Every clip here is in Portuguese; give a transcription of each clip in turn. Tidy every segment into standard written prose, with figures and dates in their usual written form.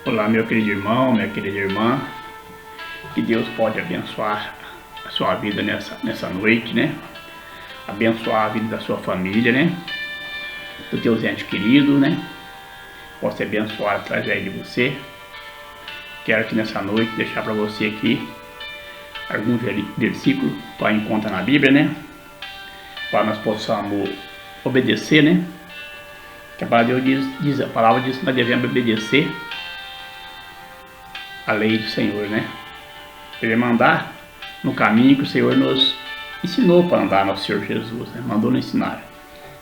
Olá, meu querido irmão, minha querida irmã, que Deus pode abençoar a sua vida nessa noite, né? Abençoar a vida da sua família, né? Do teu ente querido, né? Possa abençoar através de você. Quero aqui nessa noite deixar para você aqui alguns versículos para encontrar na Bíblia, né? Para nós possamos obedecer, né? Que a palavra diz que nós devemos obedecer a lei do Senhor, né? Devemos andar no caminho que o Senhor nos ensinou para andar, nosso Senhor Jesus, né? Mandou nos ensinar.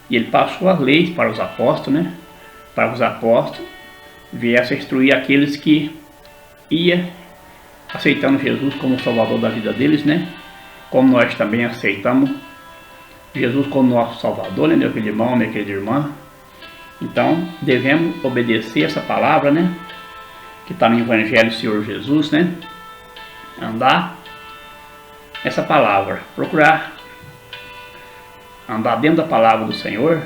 E Ele passou as leis para os apóstolos, né? Para os apóstolos viessem a instruir aqueles que iam aceitando Jesus como Salvador da vida deles, né? Como nós também aceitamos Jesus como nosso Salvador, né, meu querido irmão, minha querida irmã? Então, devemos obedecer essa palavra, né? Que está no Evangelho do Senhor Jesus, né? Andar essa palavra, procurar andar dentro da palavra do Senhor,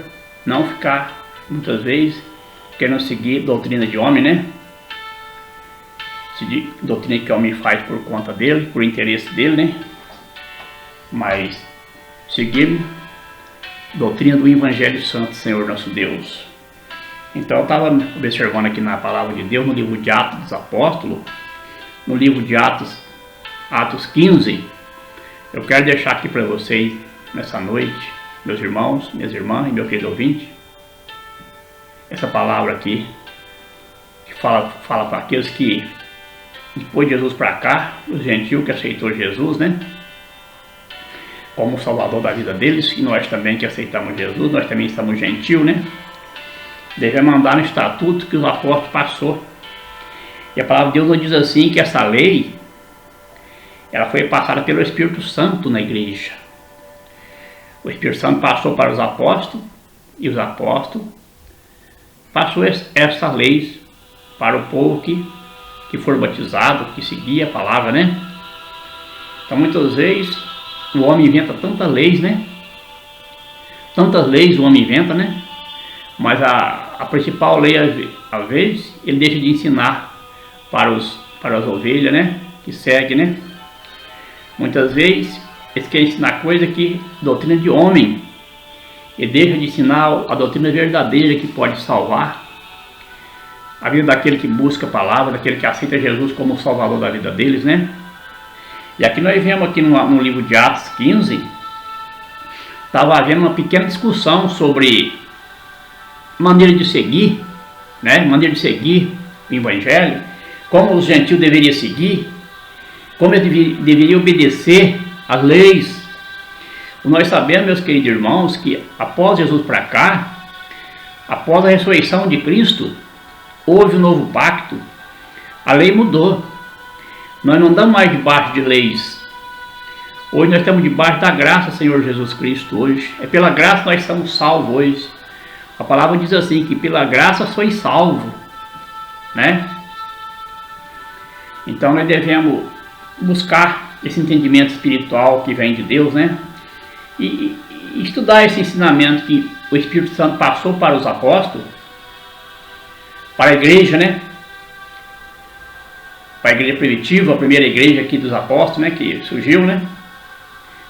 não ficar, muitas vezes, querendo seguir doutrina de homem, né? Doutrina que o homem faz por conta dele, por interesse dele, né? Mas seguir doutrina do Evangelho Santo do Senhor nosso Deus. Então eu estava observando aqui na palavra de Deus, no livro de Atos dos Apóstolos, no livro de Atos 15, eu quero deixar aqui para vocês nessa noite, meus irmãos, minhas irmãs e meu querido ouvinte, essa palavra aqui, que fala para aqueles que, depois de Jesus para cá, os gentios que aceitou Jesus, né? Como o Salvador da vida deles, e nós também que aceitamos Jesus, nós também estamos gentios, né? Devemos andar no estatuto que os apóstolos passou. E a palavra de Deus nos diz assim, que essa lei, ela foi passada pelo Espírito Santo na igreja. O Espírito Santo passou para os apóstolos, e os apóstolos passou essas leis para o povo que for batizado, que seguia a palavra, né? Então muitas vezes o homem inventa tantas leis, né? Tantas leis o homem inventa, né? Mas a principal lei, às vezes, ele deixa de ensinar para as ovelhas, né? Que segue, né? Muitas vezes, eles querem ensinar coisa que doutrina de homem. Ele deixa de ensinar a doutrina verdadeira que pode salvar a vida daquele que busca a palavra, daquele que aceita Jesus como o Salvador da vida deles, né? E aqui nós vemos aqui no livro de Atos 15, estava havendo uma pequena discussão sobre maneira de seguir, né? Maneira de seguir o Evangelho, como os gentios deveriam seguir, como eles deveriam obedecer às leis. Nós sabemos, meus queridos irmãos, que após Jesus para cá, após a ressurreição de Cristo, houve um novo pacto, a lei mudou. Nós não andamos mais debaixo de leis. Hoje nós estamos debaixo da graça, Senhor Jesus Cristo, hoje. É pela graça que nós estamos salvos hoje. A palavra diz assim, que pela graça sois salvo, né? Então nós devemos buscar esse entendimento espiritual que vem de Deus, né? E estudar esse ensinamento que o Espírito Santo passou para os apóstolos, para a igreja, né? Para a igreja primitiva, a primeira igreja aqui dos apóstolos, né? Que surgiu, né?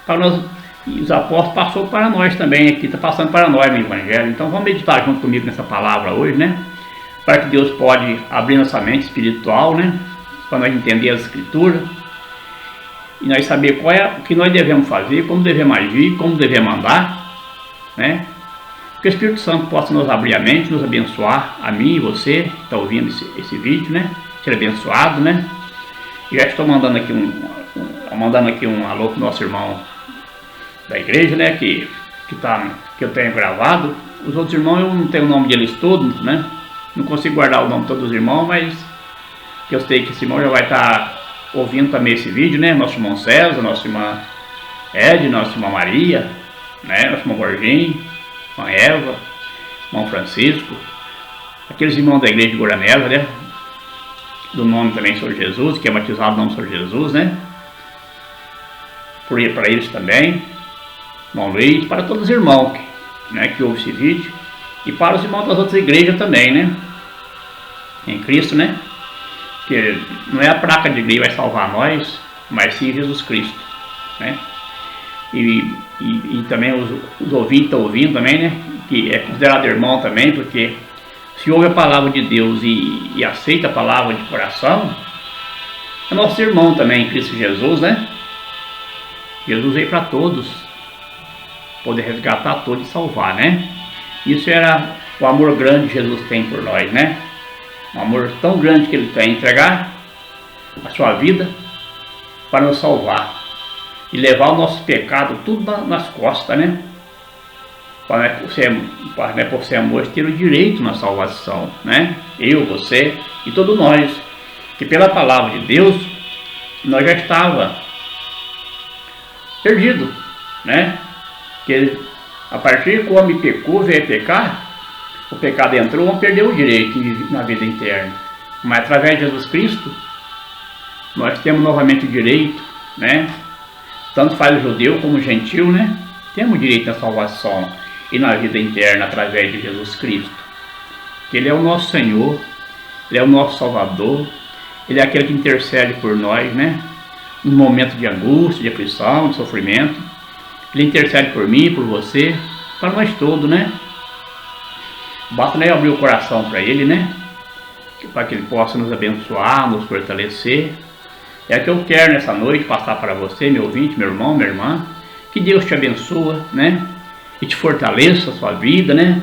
Para nós, e os apóstolos passou para nós também, aqui está passando para nós no Evangelho. Então vamos meditar junto comigo nessa palavra hoje, né? Para que Deus pode abrir nossa mente espiritual, né? Para nós entender as Escrituras e nós saber o que nós devemos fazer, como devemos agir, como devemos andar, né? Que o Espírito Santo possa nos abrir a mente, nos abençoar, a mim e você que está ouvindo esse vídeo, né? Ser abençoado, né? E já estou mandando aqui um alô para o nosso irmão da igreja, né? Que eu tenho gravado. Os outros irmãos eu não tenho o nome deles todos, né? Não consigo guardar o nome de todos os irmãos, mas que eu sei que esse irmão já vai estar ouvindo também esse vídeo, né? Nosso irmão César, nossa irmã Ed, nossa irmã Maria, né? Nosso irmão Borginho, irmã Eva, irmão Francisco, aqueles irmãos da igreja de Guaraneva, né? Do nome também Senhor Jesus, que é batizado no nome Senhor Jesus, né? Para eles também, irmão Luiz, para todos os irmãos né, que ouvem esse vídeo, e para os irmãos das outras igrejas também, né? Em Cristo, né? que não é a placa de lei que vai salvar nós, mas sim Jesus Cristo, né? E também os ouvintes estão ouvindo também, né? Que é considerado irmão também, porque se ouve a palavra de Deus e aceita a palavra de coração, é nosso irmão também em Cristo Jesus, né? Jesus veio para todos, poder resgatar todos e salvar, né? Isso era o amor grande que Jesus tem por nós, né? Um amor tão grande que Ele tem, entregar a sua vida para nos salvar e levar o nosso pecado tudo nas costas, né? Para por ser amor ter o direito na salvação, né? Eu, você e todos nós, que pela palavra de Deus nós já estava perdido, né? Que a partir que o homem pecou, veio pecar, o pecado entrou, o homem perdeu o direito na vida interna. Mas através de Jesus Cristo nós temos novamente o direito, né? Tanto faz o judeu como o gentil, né? Temos direito na salvação e na vida interna através de Jesus Cristo. Que Ele é o nosso Senhor, Ele é o nosso Salvador, Ele é aquele que intercede por nós, né? No momento de angústia, de aflição, de sofrimento. Ele intercede por mim, por você, para nós todos, né? Basta, né, abrir o coração para Ele, né? Para que Ele possa nos abençoar, nos fortalecer. É o que eu quero nessa noite passar para você, meu ouvinte, meu irmão, minha irmã. Que Deus te abençoe, né? E te fortaleça a sua vida, né?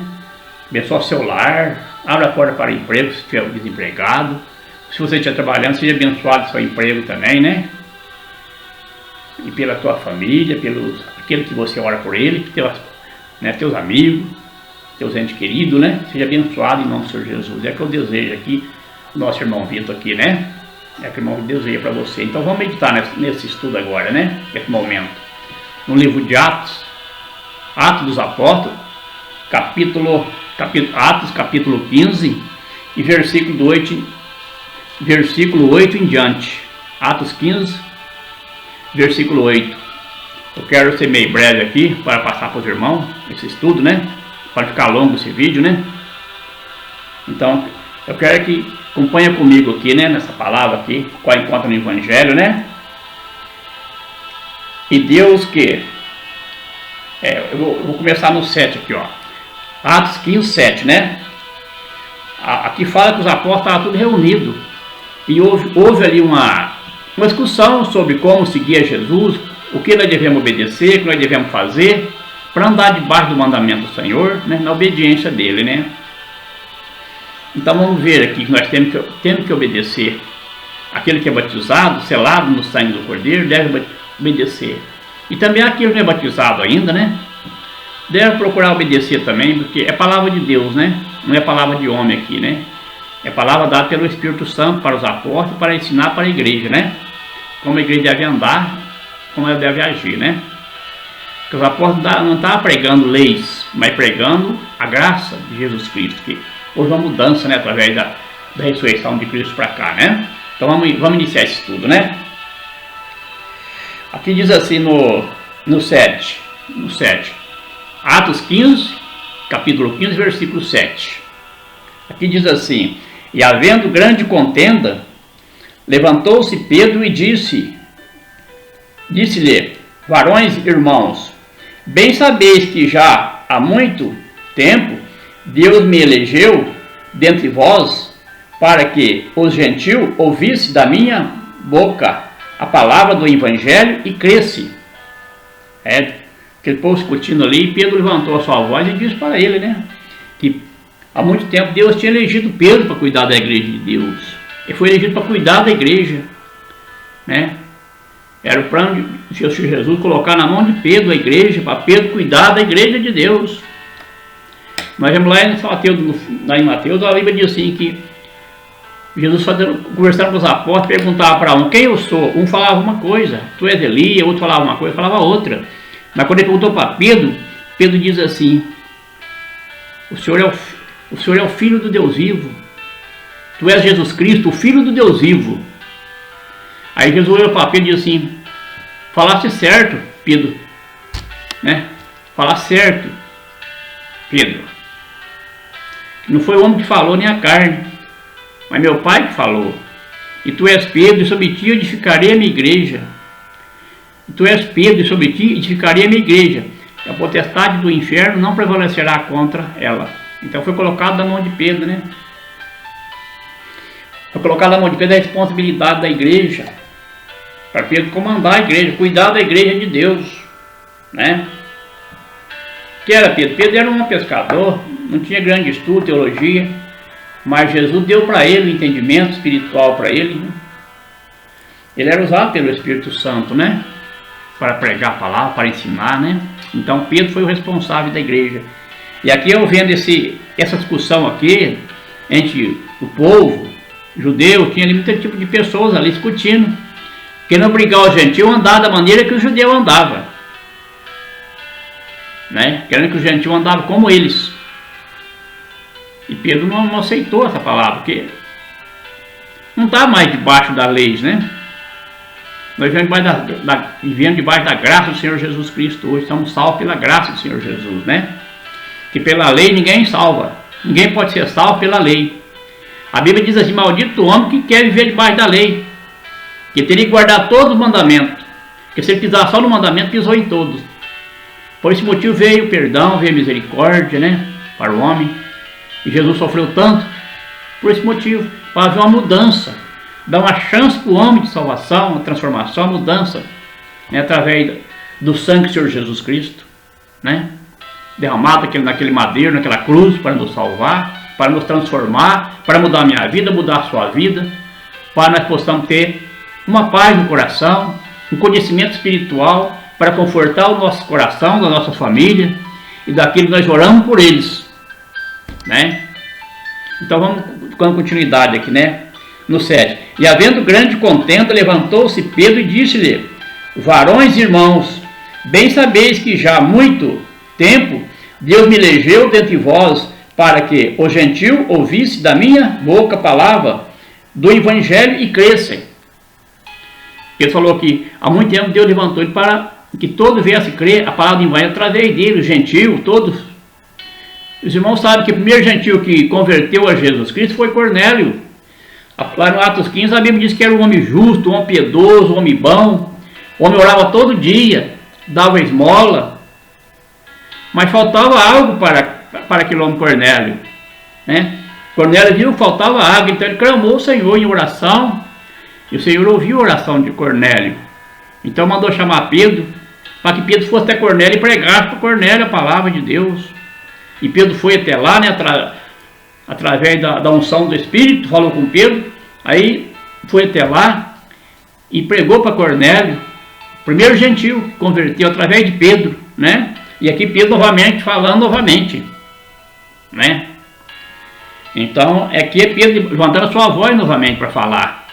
Abençoe o seu lar. Abra a porta para o emprego se estiver desempregado. Se você estiver trabalhando, seja abençoado o seu emprego também, né? E pela tua família, aquele que você ora por ele, teus amigos, teus entes queridos, né? Seja abençoado em nome do Senhor Jesus. É o que eu desejo aqui, o nosso irmão Vitor aqui, né? É o que o irmão deseja para você. Então vamos meditar nesse estudo agora, né? Nesse momento. No livro de Atos dos Apóstolos, Atos capítulo 15 e versículo 8 em diante. Atos 15, versículo 8. Eu quero ser meio breve aqui para passar para os irmãos esse estudo, né? Para ficar longo esse vídeo, né? Então, eu quero que acompanhe comigo aqui, né? Nessa palavra aqui, qual encontra no Evangelho, né? E Deus que... eu vou começar no 7 aqui, ó. Atos 15, 7, né? Aqui fala que os apóstolos estavam todos reunidos. E houve ali uma discussão sobre como seguir a Jesus, o que nós devemos obedecer, o que nós devemos fazer para andar debaixo do mandamento do Senhor, né, na obediência dele, né? Então vamos ver aqui que nós temos que obedecer. Aquele que é batizado, selado no sangue do Cordeiro, deve obedecer. E também aquele que não é batizado ainda, né? Deve procurar obedecer também, porque é palavra de Deus, né? Não é palavra de homem aqui, né? É palavra dada pelo Espírito Santo para os apóstolos, para ensinar para a igreja, né? Como a igreja deve andar, como ela deve agir, né? Porque os apóstolos não estavam pregando leis, mas pregando a graça de Jesus Cristo, que houve uma mudança, né? Através da ressurreição de Cristo para cá, né? Então vamos iniciar esse estudo, né? Aqui diz assim no 7. Atos 15, capítulo 15, versículo 7. Aqui diz assim: e havendo grande contenda, levantou-se Pedro e disse-lhe: varões irmãos, bem sabeis que já há muito tempo Deus me elegeu dentre vós, para que os gentios ouvissem da minha boca a palavra do Evangelho e cresce. Aquele povo discutindo ali, Pedro levantou a sua voz e disse para ele, né? Que há muito tempo Deus tinha elegido Pedro para cuidar da igreja de Deus. Ele foi elegido para cuidar da igreja, né? Era o plano de Jesus colocar na mão de Pedro a igreja, para Pedro cuidar da igreja de Deus. Nós vemos lá em Mateus, a Bíblia diz assim que Jesus conversando com os apóstolos, perguntava para um: quem eu sou? Um falava uma coisa, tu és Elias, outro falava uma coisa, falava outra. Mas quando ele perguntou para Pedro, Pedro diz assim: o Senhor é o Filho do Deus vivo. Tu és Jesus Cristo, o Filho do Deus vivo. Aí Jesus olhou para Pedro e disse assim: falaste certo, Pedro, né? Falaste certo, Pedro. Não foi o homem que falou, nem a carne, mas meu Pai que falou. E tu és Pedro, e sobre ti edificarei a minha igreja. E tu és Pedro, e sobre ti edificarei a minha igreja. E a potestade do inferno não prevalecerá contra ela. Então foi colocado na mão de Pedro, né? Foi colocado na mão de Pedro a responsabilidade da igreja. Para Pedro comandar a igreja, cuidar da igreja de Deus, né? Que era Pedro? Pedro era um pescador, não tinha grande estudo, teologia, mas Jesus deu para ele o entendimento espiritual para ele, né? Ele era usado pelo Espírito Santo, né? Para pregar a palavra, para ensinar, né? Então Pedro foi o responsável da igreja. E aqui eu vendo essa discussão aqui entre o povo judeu, tinha ali muito tipo de pessoas ali discutindo, querendo obrigar o gentil a andar da maneira que o judeu andava, né? Querendo que o gentil andava como eles. E Pedro não aceitou essa palavra, porque não está mais debaixo da lei, né? Nós vivemos debaixo da graça do Senhor Jesus Cristo hoje, estamos salvos pela graça do Senhor Jesus, né? Que pela lei ninguém salva, ninguém pode ser salvo pela lei. A Bíblia diz assim: maldito o homem que quer viver debaixo da lei, que teria que guardar todos os mandamentos, porque se ele pisar só no mandamento, pisou em todos. Por esse motivo veio o perdão, veio a misericórdia, né, para o homem. E Jesus sofreu tanto por esse motivo, para haver uma mudança, dar uma chance para o homem de salvação, uma transformação, uma mudança, né, através do sangue do Senhor Jesus Cristo, né, derramado naquele madeiro, naquela cruz, para nos salvar, para nos transformar, para mudar a minha vida, mudar a sua vida, para nós possamos ter uma paz no coração, um conhecimento espiritual, para confortar o nosso coração, da nossa família e daquilo que nós oramos por eles, né? Então vamos com continuidade aqui, né? No 7. E havendo grande contenda, levantou-se Pedro e disse-lhe: varões e irmãos, bem sabeis que já há muito tempo Deus me elegeu dentre vós, para que o gentil ouvisse da minha boca a palavra do evangelho e crescem. Ele falou que há muito tempo Deus levantou ele para que todos viessem crer a palavra do evangelho através dele, o gentil, todos. Os irmãos sabem que o primeiro gentil que converteu a Jesus Cristo foi Cornélio. Lá no Atos 15 a Bíblia diz que era um homem justo, um homem piedoso, um homem bom. O homem orava todo dia, dava esmola. Mas faltava algo para aquele homem Cornélio, né? Cornélio viu que faltava água, então ele clamou ao Senhor em oração. E o Senhor ouviu a oração de Cornélio. Então mandou chamar Pedro, para que Pedro fosse até Cornélio e pregasse para Cornélio a palavra de Deus. E Pedro foi até lá, né, através da unção do Espírito, falou com Pedro. Aí foi até lá e pregou para Cornélio, primeiro gentil que converteu através de Pedro, né? E aqui Pedro novamente falando novamente, né? Então aqui é Pedro levantando a sua voz novamente para falar.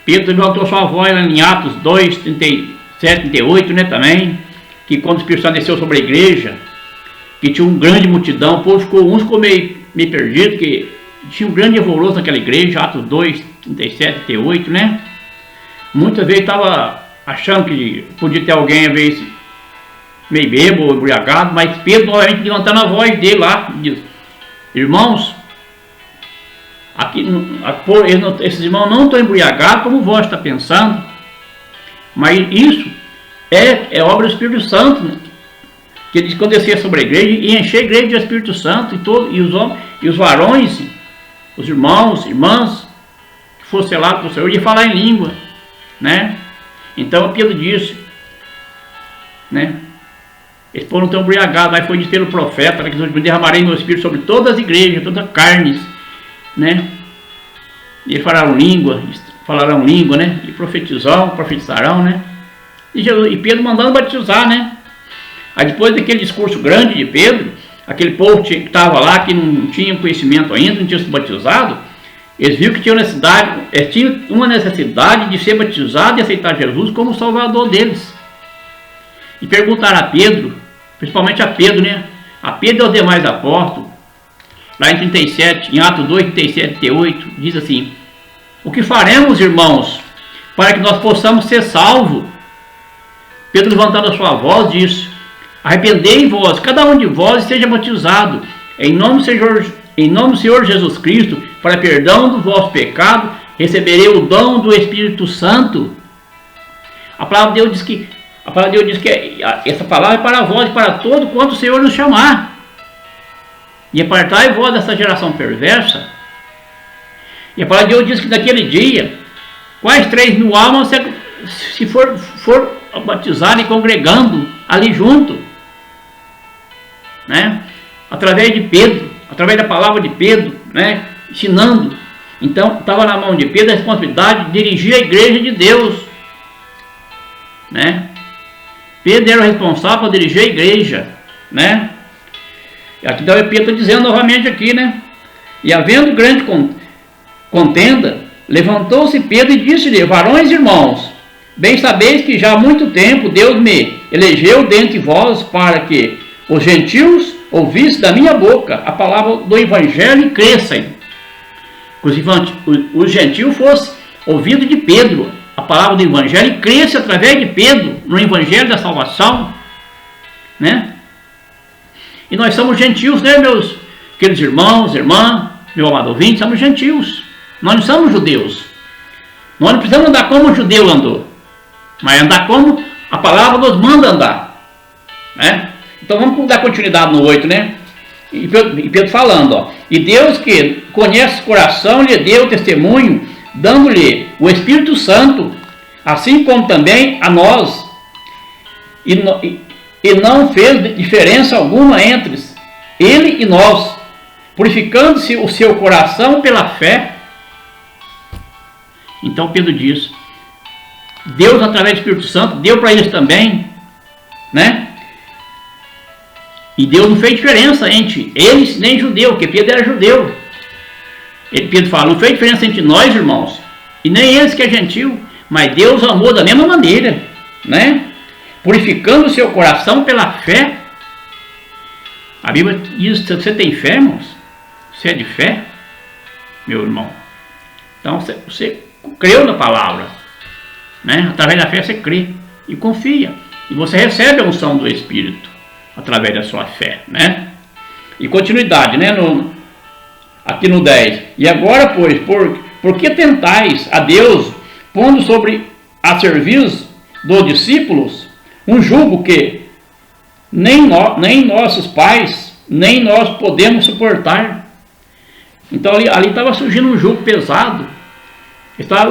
Pedro levantou sua voz em Atos 2, 37, 38, né, também, que quando o Espírito Santo desceu sobre a igreja, que tinha uma grande multidão, o povo ficou meio perdido, que tinha um grande revolução naquela igreja, Atos 2, 37, 38, né? Muitas vezes estava achando que podia ter alguém, às vezes, meio bêbado ou embriagado, mas Pedro novamente levantando a voz dele lá, diz: irmãos, aqui, esses irmãos não estão embriagados como vós está pensando, mas isso é obra do Espírito Santo, né? Que ele quando descia sobre a igreja e encher a igreja do Espírito Santo e os varões, os irmãos, irmãs, que fossem lá para o Senhor, de falar em língua, né? Então Pedro disse, né? Eles foram tão embriagados, aí foi dito pelo profeta, né, que eu derramarei meu Espírito sobre todas as igrejas, todas as carnes, né? E eles falarão língua, né? E profetizarão, né? E Pedro mandando batizar, né? Aí depois daquele discurso grande de Pedro, aquele povo que estava lá, que não tinha conhecimento ainda, não tinha sido batizado, eles viram que tinha uma necessidade de ser batizado e aceitar Jesus como o Salvador deles. E perguntaram a Pedro, principalmente a Pedro, né? A Pedro e aos demais apóstolos, lá em 37, em Atos 2, 37, 38, diz assim: o que faremos, irmãos, para que nós possamos ser salvos? Pedro, levantando a sua voz, disse: arrependei-vos, cada um de vós, seja batizado, em nome do Senhor Jesus Cristo, para perdão do vosso pecado, receberei o dom do Espírito Santo. A palavra de Deus diz que essa palavra é para vós e para todo quanto o Senhor nos chamar. E apartai vós dessa geração perversa. E a palavra de Deus diz que naquele dia, quais 3.000 almas se for batizarem e congregando ali junto, né? Através de Pedro, através da palavra de Pedro, né? Ensinando. Então estava na mão de Pedro a responsabilidade de dirigir a igreja de Deus, né? Pedro era o responsável por dirigir a igreja, né? E aqui Pedro está dizendo novamente aqui, né? E havendo grande contenda, levantou-se Pedro e disse-lhe: varões e irmãos, bem sabeis que já há muito tempo Deus me elegeu dentre vós para que os gentios ouvissem da minha boca a palavra do evangelho e crescem. Os gentios fossem ouvidos de Pedro, a palavra do evangelho, e cresce através de Pedro no evangelho da salvação, né? E nós somos gentios, né, meus queridos irmãos, irmã, meu amado ouvinte, somos gentios. Nós não somos judeus. Nós não precisamos andar como o judeu andou, mas andar como a palavra nos manda andar, né? Então vamos dar continuidade no 8, né? E Pedro falando, ó, e Deus que conhece o coração lhe deu testemunho, dando-lhe o Espírito Santo, assim como também a nós, e não fez diferença alguma entre ele e nós, purificando-se o seu coração pela fé. Então Pedro diz, Deus através do Espírito Santo deu para eles também, né? E Deus não fez diferença entre eles nem judeu, porque Pedro era judeu. Pedro fala, não fez diferença entre nós, irmãos, e nem eles que é gentil, mas Deus amou da mesma maneira, né? Purificando o seu coração pela fé. A Bíblia diz, você tem fé, irmãos? Você é de fé, meu irmão? Então você creu na palavra, né? Através da fé você crê e confia, e você recebe a unção do Espírito através da sua fé, né? E continuidade, né? Aqui no 10. E agora, pois, por que tentais a Deus, pondo sobre a serviço dos discípulos um jugo que nem nossos pais, nem nós podemos suportar? Então ali estava surgindo um jugo pesado.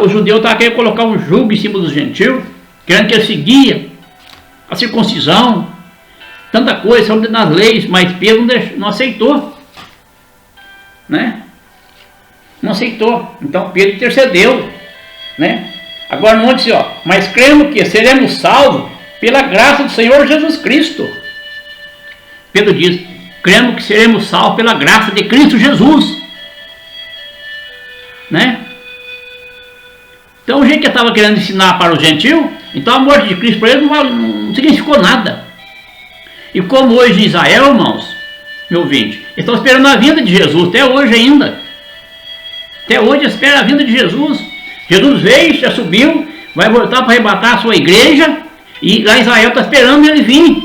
O judeu estava querendo colocar um jugo em cima dos gentios, querendo que ele seguia a circuncisão, tanta coisa nas leis, mas Pedro não aceitou, né? Não aceitou. Então Pedro intercedeu, né? Agora não diz, ó, mas cremos que seremos salvos pela graça do Senhor Jesus Cristo. Pedro diz, cremos que seremos salvos pela graça de Cristo Jesus, né? Então o jeito que eu estava querendo ensinar para o gentil, então a morte de Cristo para ele não significou nada. E como hoje em Israel, irmãos, meu ouvinte, estão esperando a vinda de Jesus, até hoje ainda. Até hoje espera a vinda de Jesus. Jesus veio, já subiu, vai voltar para arrebatar a sua igreja, e lá Israel está esperando ele vir.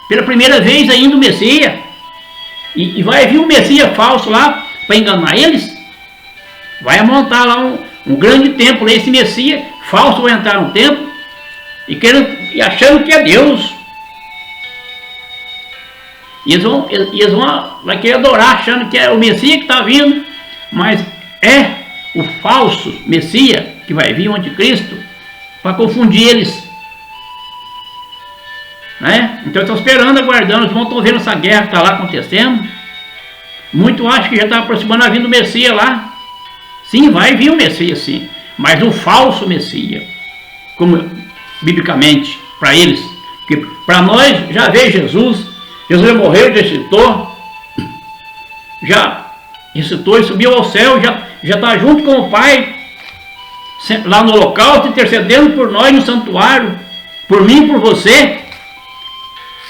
Pela primeira vez ainda o Messias. E vai vir um Messias falso lá para enganar eles. Vai montar lá um grande templo. Esse Messias falso vai entrar no templo e achando que é Deus. E eles vão querer adorar achando que é o Messias que está vindo, mas é o falso Messias que vai vir, o anticristo, para confundir eles, né? Então estão esperando, aguardando, os irmãos estão vendo essa guerra que está lá acontecendo. Muito acham que já está aproximando a vinda do Messias lá. Sim, vai vir o Messias, sim, mas o falso Messias, como biblicamente para eles, porque para nós já veio Jesus já morreu, já ressuscitou e subiu ao céu, já está junto com o Pai, lá no holocausto, intercedendo por nós no santuário, por mim e por você,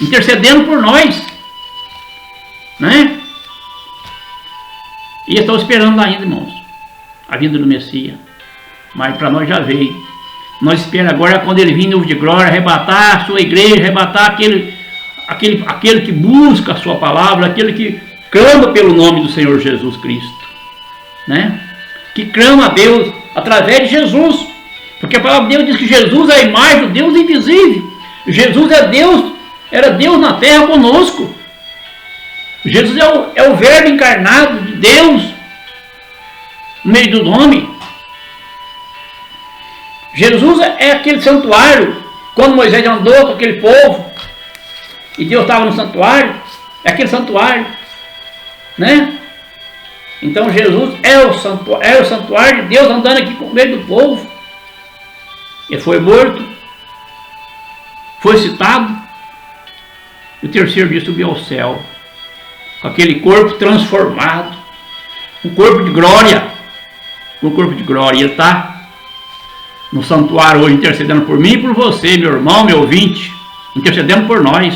intercedendo por nós, né? E estão esperando ainda, irmãos, a vinda do Messias, mas para nós já veio. Nós esperamos agora quando ele vir em nuvem de glória, arrebatar a sua igreja, arrebatar aquele que busca a sua palavra, aquele que clama pelo nome do Senhor Jesus Cristo, né? que clama a Deus através de Jesus. Porque a palavra de Deus diz que Jesus é a imagem do Deus invisível. Jesus é Deus, era Deus na terra conosco. Jesus é o Verbo encarnado de Deus no meio do homem. Jesus é aquele santuário. Quando Moisés andou com aquele povo e Deus estava no santuário, é aquele santuário, né? Então Jesus é o santuário de Deus andando aqui com o meio do povo. Ele foi morto, foi citado, e o terceiro dia subiu ao céu, com aquele corpo transformado, um corpo de glória, ele está no santuário hoje intercedendo por mim e por você, meu irmão, meu ouvinte, intercedendo por nós,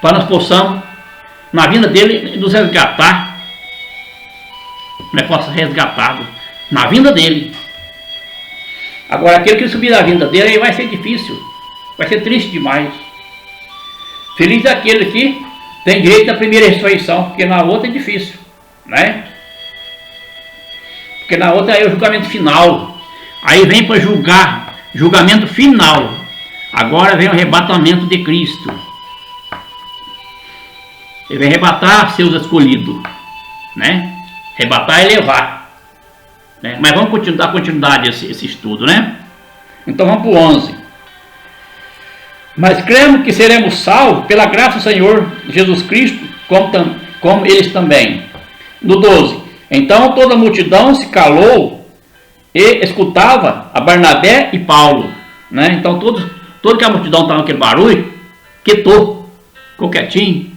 para nós possamos, na vinda dele, nos resgatar, nós possamos ser resgatados na vinda dele. Agora, aquele que subir na vinda dele, aí vai ser difícil, vai ser triste demais. Feliz é aquele que tem direito à primeira ressurreição, porque na outra é difícil, né? Porque na outra é o julgamento final. Aí vem para julgar, julgamento final. Agora vem o arrebatamento de Cristo. Ele vem arrebatar seus escolhidos, né? Arrebatar e levar, né? Mas vamos dar continuidade a esse estudo, né? Então vamos para o 11. Mas cremos que seremos salvos pela graça do Senhor Jesus Cristo, como eles também. No 12. Então toda a multidão se calou e escutava a Barnabé e Paulo, né? Então toda que a multidão estava naquele barulho, quietou, ficou quietinho,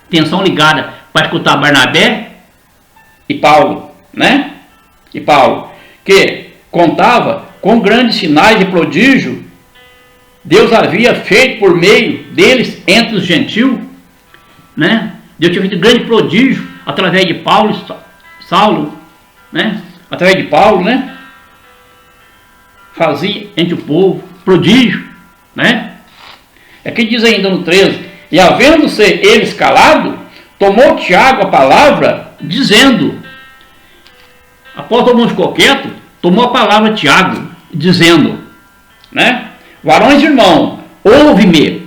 atenção ligada para escutar Barnabé e Paulo, né? E Paulo, que contava com grandes sinais de prodígio Deus havia feito por meio deles entre os gentios, né? Deus tinha feito grande prodígio através de Saulo, né? Através de Paulo, né? Fazia entre o povo prodígio, né? Aqui diz ainda no 13: e havendo-se eles calado, tomou Tiago a palavra, dizendo, após todo mundo ficou quieto, tomou a palavra Tiago, dizendo, né? Varões irmãos, ouve-me.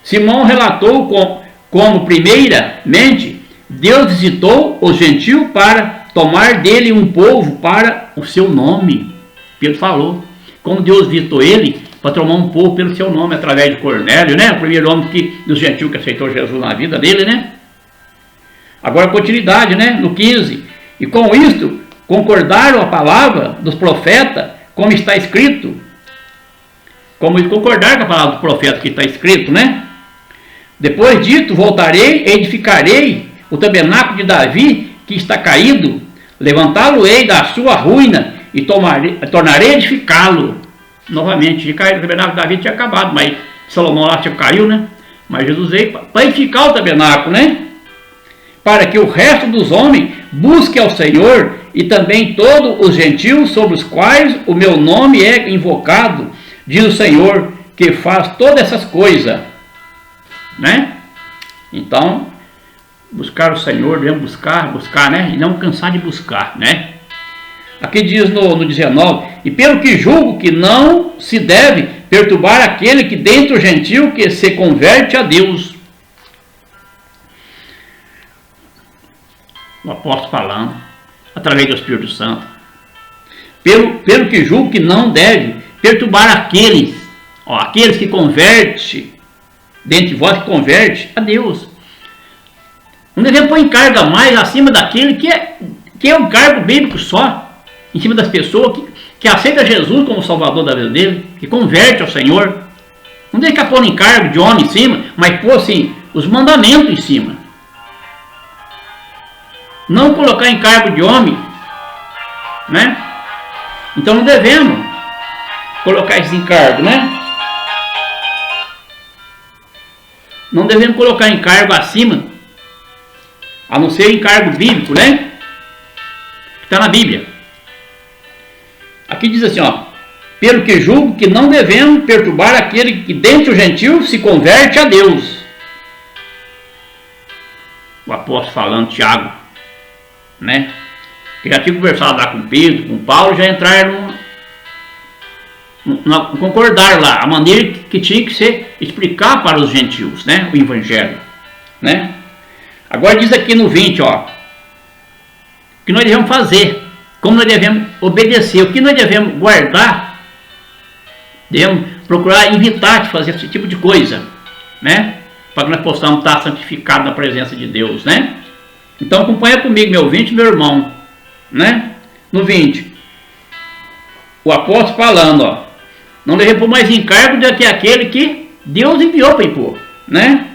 Simão relatou como primeiramente Deus visitou os gentios para tomar dele um povo para o seu nome. Pedro falou, como Deus visitou ele para tomar um povo pelo seu nome, através de Cornélio, né? O primeiro homem dos gentios que aceitou Jesus na vida dele, né? Agora continuidade, né? No 15. E com isto concordaram a palavra dos profetas, como está escrito. Como concordaram com a palavra dos profetas que está escrito, né? Depois dito, voltarei e edificarei o tabernáculo de Davi, que está caído, levantá-lo-ei da sua ruína e tornarei a edificá-lo. Novamente, o tabernáculo de Davi tinha acabado, mas Salomão lá caiu, né? Mas Jesus veio para edificar o tabernáculo, né? Para que o resto dos homens busque ao Senhor e também todos os gentios sobre os quais o meu nome é invocado, diz o Senhor, que faz todas essas coisas, né? Então, buscar o Senhor, devemos buscar, né? E não cansar de buscar, né? Aqui diz no 19, e pelo que julgo que não se deve perturbar aquele que dentro do gentio que se converte a Deus. O apóstolo falando, através do Espírito Santo. Pelo que julgo que não deve perturbar aqueles que converte, dentre vós que converte a Deus. Não devemos pôr em carga mais acima daquele que é um cargo bíblico só, em cima das pessoas que aceita Jesus como Salvador da vida dele, que converte ao Senhor. Não deve ficar pondo em cargo de homem em cima, mas pôr assim, os mandamentos em cima. Não colocar em cargo de homem, né? Então não devemos colocar esse encargo, né? Não devemos colocar encargo acima, a não ser encargo bíblico, né? Está na Bíblia. Aqui diz assim, ó, pelo que julgo que não devemos perturbar aquele que dentre os gentios se converte a Deus. o apóstolo falando, Tiago, né? Que já tinha conversado lá com Pedro, com Paulo, já entraram concordaram lá a maneira que tinha que ser explicar para os gentios, né, o evangelho, né? Agora diz aqui no 20, ó, que nós devemos fazer, como nós devemos obedecer, o que nós devemos guardar, devemos procurar evitar de fazer esse tipo de coisa, né, para que nós possamos estar santificados na presença de Deus, né? Então acompanha comigo, meu ouvinte, meu irmão, né? No 20, o apóstolo falando, ó, não lhe repor mais encargo do que aquele que Deus enviou para impor, né?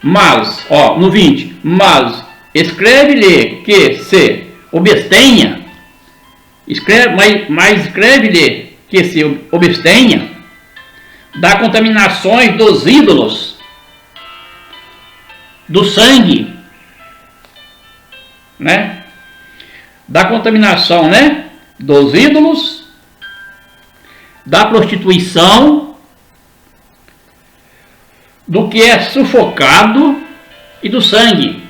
Mas, ó, no 20, mas escreve-lhe que se abstenha, escreve-lhe que se abstenha da contaminações dos ídolos, do sangue, né? Da contaminação, né? Dos ídolos, da prostituição, do que é sufocado e do sangue.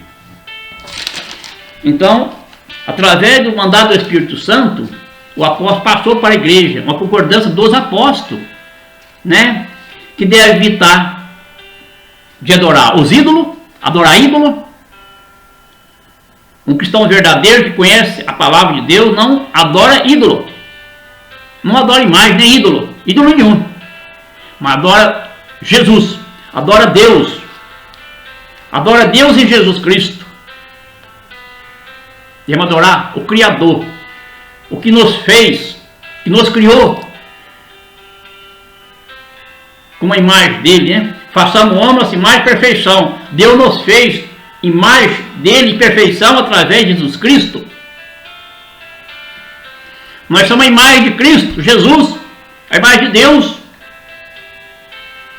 Então, através do mandado do Espírito Santo, o apóstolo passou para a igreja uma concordância dos apóstolos, né? Que deve evitar de adorar os ídolos, adorar ídolo. Um cristão verdadeiro que conhece a palavra de Deus não adora ídolo. Não adora imagem nem ídolo. Ídolo nenhum. Mas adora Jesus. Adora Deus. Adora Deus em Jesus Cristo. Devemos adorar o Criador. O que nos fez. Que nos criou. Com a imagem dele, né? Façamos o homem a imagem e perfeição. Deus nos fez imagem dele e perfeição através de Jesus Cristo. Nós somos a imagem de Cristo, Jesus, a imagem de Deus,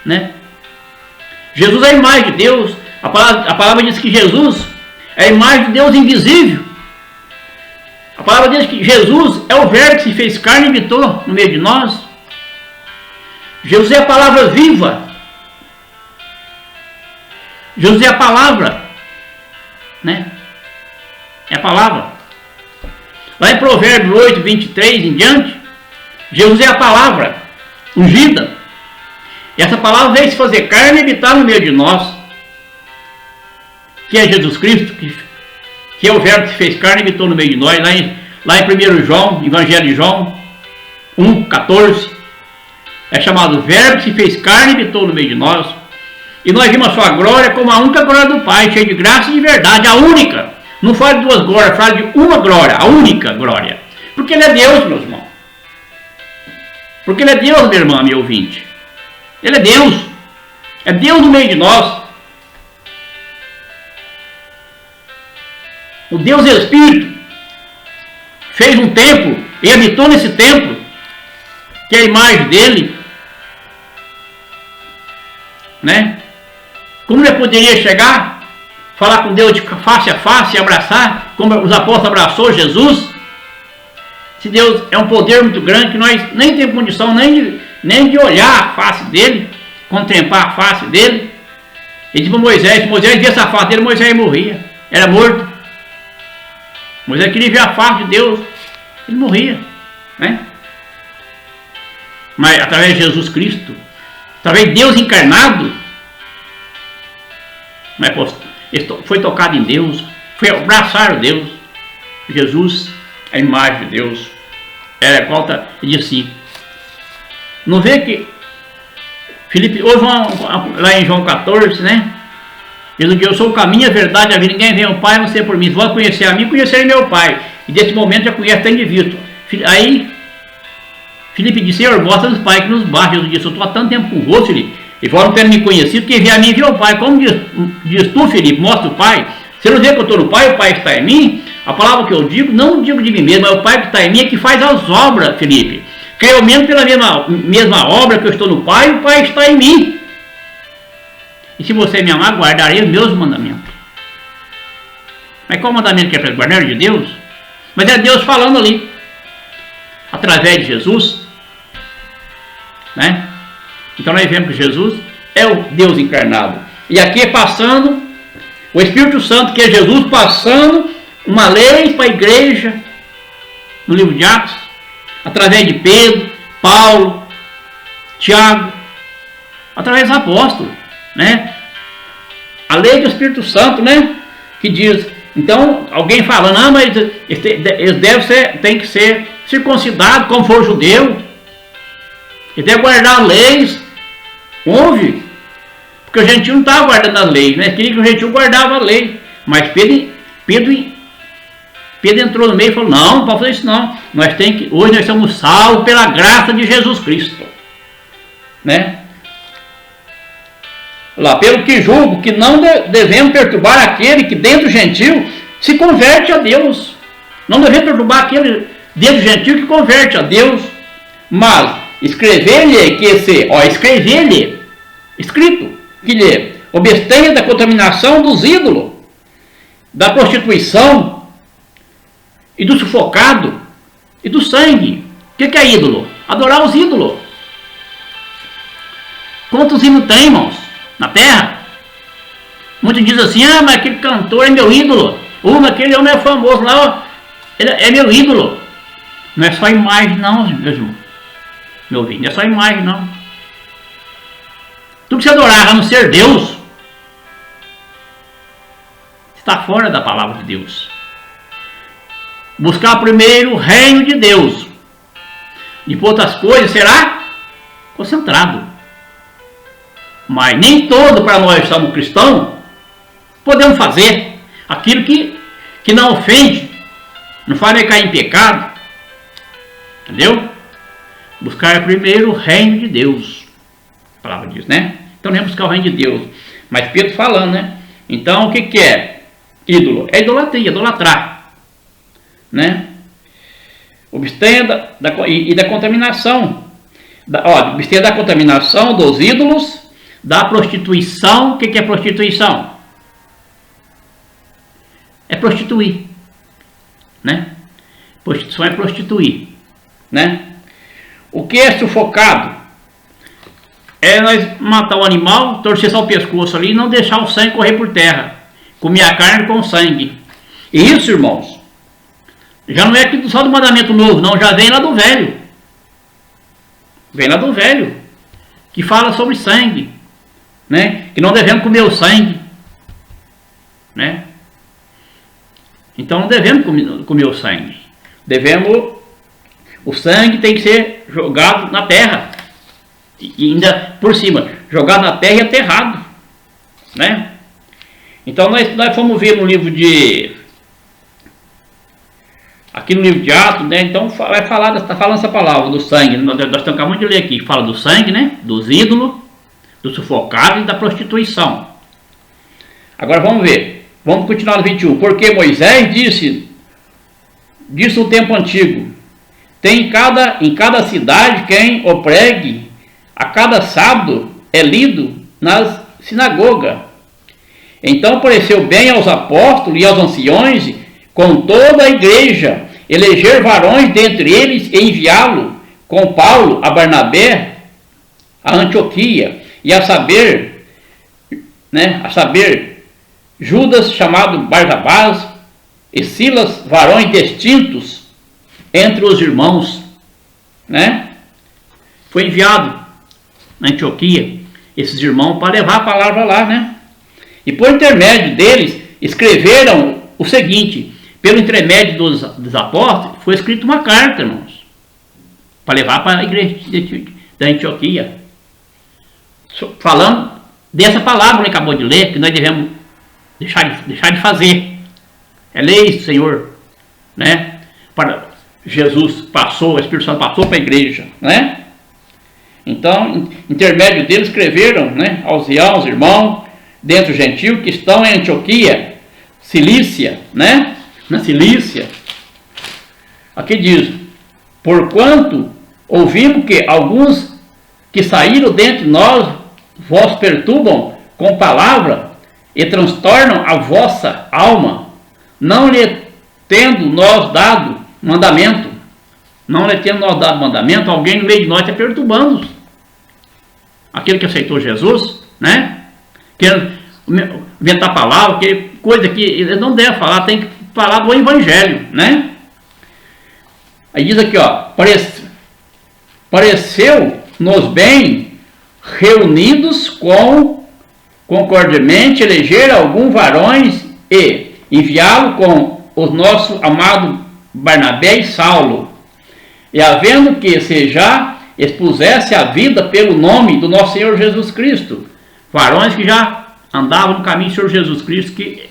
né? Jesus é a imagem de Deus. A palavra diz que Jesus é a imagem de Deus invisível. A palavra diz que Jesus é o verbo que se fez carne e habitou no meio de nós. Jesus é a palavra viva. Jesus é a palavra, né? É a palavra. Lá em Provérbios 8, 23 em diante, Jesus é a palavra ungida. E essa palavra veio se fazer carne e habitar no meio de nós, que é Jesus Cristo, que é o verbo que se fez carne e habitou no meio de nós. Lá em 1 João, Evangelho de João 1, 14, é chamado verbo que se fez carne e habitou no meio de nós. E nós vimos a sua glória como a única glória do Pai, cheia de graça e de verdade, a única. Não fala de duas glórias, fala de uma glória, a única glória. Porque Ele é Deus, meus irmãos. Porque Ele é Deus, meu irmão, meu ouvinte. Ele é Deus. É Deus no meio de nós. O Deus Espírito fez um templo e habitou nesse templo, que é a imagem dele, né? Como ele poderia chegar, falar com Deus de face a face, abraçar, como os apóstolos abraçou Jesus? Se Deus é um poder muito grande que nós nem temos condição nem de olhar a face dele, contemplar a face dele. Ele disse para Moisés, se Moisés via essa face dele, Moisés morria, era morto. Moisés queria ver a face de Deus, ele morria, né? Mas através de Jesus Cristo, através de Deus encarnado, mas foi tocado em Deus, foi abraçar Deus. Jesus, a imagem de Deus, era igual ele disse assim. Não vê que Filipe, houve lá em João 14, né? Jesus disse: eu sou o caminho, a verdade, a vida, ninguém vem ao Pai a não ser por mim. Vão conhecer a mim, conhecerem meu Pai. E desse momento já conhece até indivíduo. Aí Filipe disse: Senhor, mostra-nos o Pai que nos basta. Jesus disse: eu estou há tanto tempo com você, Filipe. E vós não terem me conhecido, quem vê a mim viu o Pai. Como diz tu, Filipe, mostra o Pai. Você não vê que eu estou no Pai, o Pai está em mim? A palavra que eu digo, não digo de mim mesmo, mas o Pai que está em mim é que faz as obras, Filipe. Creio mesmo pela mesma obra que eu estou no Pai, o Pai está em mim. E se você me amar, guardarei os meus mandamentos. Mas qual mandamento que é para guardar? De Deus? Mas é Deus falando ali, através de Jesus, né? Então nós vemos que Jesus é o Deus encarnado. E aqui passando, o Espírito Santo, que é Jesus, passando uma lei para a igreja, no livro de Atos, através de Pedro, Paulo, Tiago, através dos apóstolos, né? A lei do Espírito Santo, né? Que diz, então, alguém fala, não, mas eles tem que ser circuncidados como for judeu, eles devem guardar as leis, ouve, porque o gentio não estava guardando as leis, né? Queria que o gentio guardava a lei, mas Pedro entrou no meio e falou, não pode fazer isso não, hoje nós somos salvos pela graça de Jesus Cristo, né? Lá, pelo que julgo que não devemos perturbar aquele que dentro do gentil se converte a Deus. Não devemos perturbar aquele dentro do gentil que converte a Deus, mas escrever-lhe escrito, que lhe abstenha da contaminação dos ídolos, da prostituição e do sufocado e do sangue. O que é ídolo? Adorar os ídolos. Quantos ídolos tem, irmãos, na terra? Muitos dizem assim, ah, mas aquele cantor é meu ídolo. Mas aquele homem é famoso lá, ó, ele é meu ídolo. Não é só imagem não, meus irmãos. Meu ouvido, não é só imagem não. Tudo que você adorar a não ser Deus, está fora da palavra de Deus. Buscar primeiro o reino de Deus, depois outras coisas será concentrado. Mas nem todo para nós somos cristãos podemos fazer aquilo que não ofende, não faz cair em pecado, entendeu? Buscar primeiro o reino de Deus, a palavra diz, né? Então nem buscar o reino de Deus, mas Pedro falando, né? Então o que é ídolo? É idolatria, idolatrar, né? Abstenha da contaminação, abstenha da contaminação dos ídolos, da prostituição. O que é prostituição? É prostituir, né? Prostituição é prostituir, né? O que é sufocado? É nós matar o animal, torcer só o pescoço ali e não deixar o sangue correr por terra, comer a carne com sangue. E isso, irmãos, já não é aqui só do mandamento novo, não, já vem lá do velho. Vem lá do velho, que fala sobre sangue, né? Que não devemos comer o sangue, né? Então não devemos comer o sangue. O sangue tem que ser jogado na terra. E ainda por cima, jogado na terra e aterrado, né? Então nós fomos ver no livro de... Aqui no livro de Atos, né? Então vai falar, está falando essa palavra do sangue. Nós acabamos de ler aqui, fala do sangue, né? Dos ídolos, do sufocado e da prostituição. Agora vamos ver. Vamos continuar no 21. Porque Moisés disse no tempo antigo: tem em cada cidade quem o pregue, a cada sábado é lido nas sinagogas. Então pareceu bem aos apóstolos e aos anciões, com toda a igreja, eleger varões dentre eles e enviá-lo com Paulo a Barnabé a Antioquia, e a saber Judas, chamado Barnabás, e Silas, varões distintos entre os irmãos, né? Foi enviado na Antioquia esses irmãos para levar a palavra lá, né? E por intermédio deles escreveram o seguinte: pelo intermédio dos apóstolos foi escrita uma carta, irmãos, para levar para a igreja da Antioquia, falando dessa palavra que acabou de ler, que nós devemos deixar de fazer. É lei do Senhor, né? Para Jesus passou, o Espírito Santo passou para a igreja, né? Então, intermédio deles escreveram, né, aos irmãos dentro do gentil que estão em Antioquia, Cilícia, né? Na Cilícia. Aqui diz: porquanto ouvimos que alguns que saíram dentre nós vos perturbam com palavra e transtornam a vossa alma, não lhe tendo nós dado mandamento. Não lhe tendo nós dado mandamento, alguém no meio de nós está perturbando aquele que aceitou Jesus, né? inventar palavra, que coisa que eles não devem falar, tem que falar do evangelho, né? Aí diz aqui, ó, pareceu-nos bem, reunidos concordemente, eleger alguns varões e enviá-lo com o nosso amado Barnabé e Saulo, e havendo que se já expusesse a vida pelo nome do nosso Senhor Jesus Cristo, varões que já andavam no caminho do Senhor Jesus Cristo, que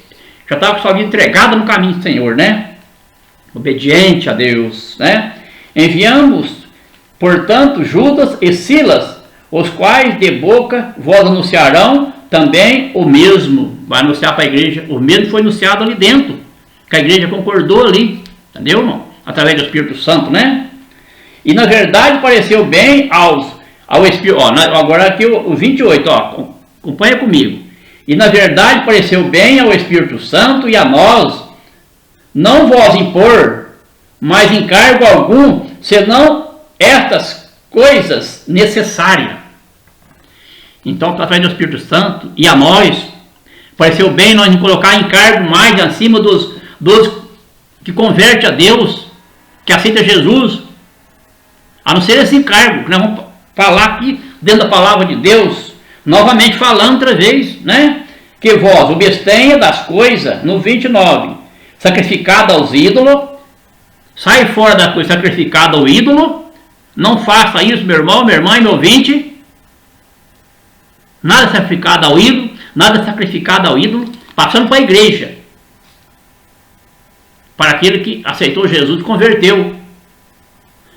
já estavam com sua vida entregada no caminho do Senhor, né? Obediente a Deus, né? Enviamos, portanto, Judas e Silas, os quais de boca vós anunciarão também o mesmo. Vai anunciar para a igreja, o mesmo foi anunciado ali dentro, que a igreja concordou ali, entendeu, irmão? Através do Espírito Santo, né? E na verdade pareceu bem ao Espírito, ó, agora aqui o 28, ó, acompanha comigo. E na verdade pareceu bem ao Espírito Santo e a nós, não vos impor, mas encargo algum, senão estas coisas necessárias. Então, através do Espírito Santo e a nós, pareceu bem nós colocar encargo mais acima dos que converte a Deus, que aceita Jesus, a não ser esse encargo, que nós vamos falar aqui dentro da palavra de Deus, novamente falando outra vez, né? Que vós obstenha das coisas, no 29, sacrificada aos ídolos, sai fora da coisa sacrificada ao ídolo, não faça isso, meu irmão, minha irmã e meu ouvinte, nada sacrificado ao ídolo, nada sacrificado ao ídolo, passando para a igreja, para aquele que aceitou Jesus e converteu.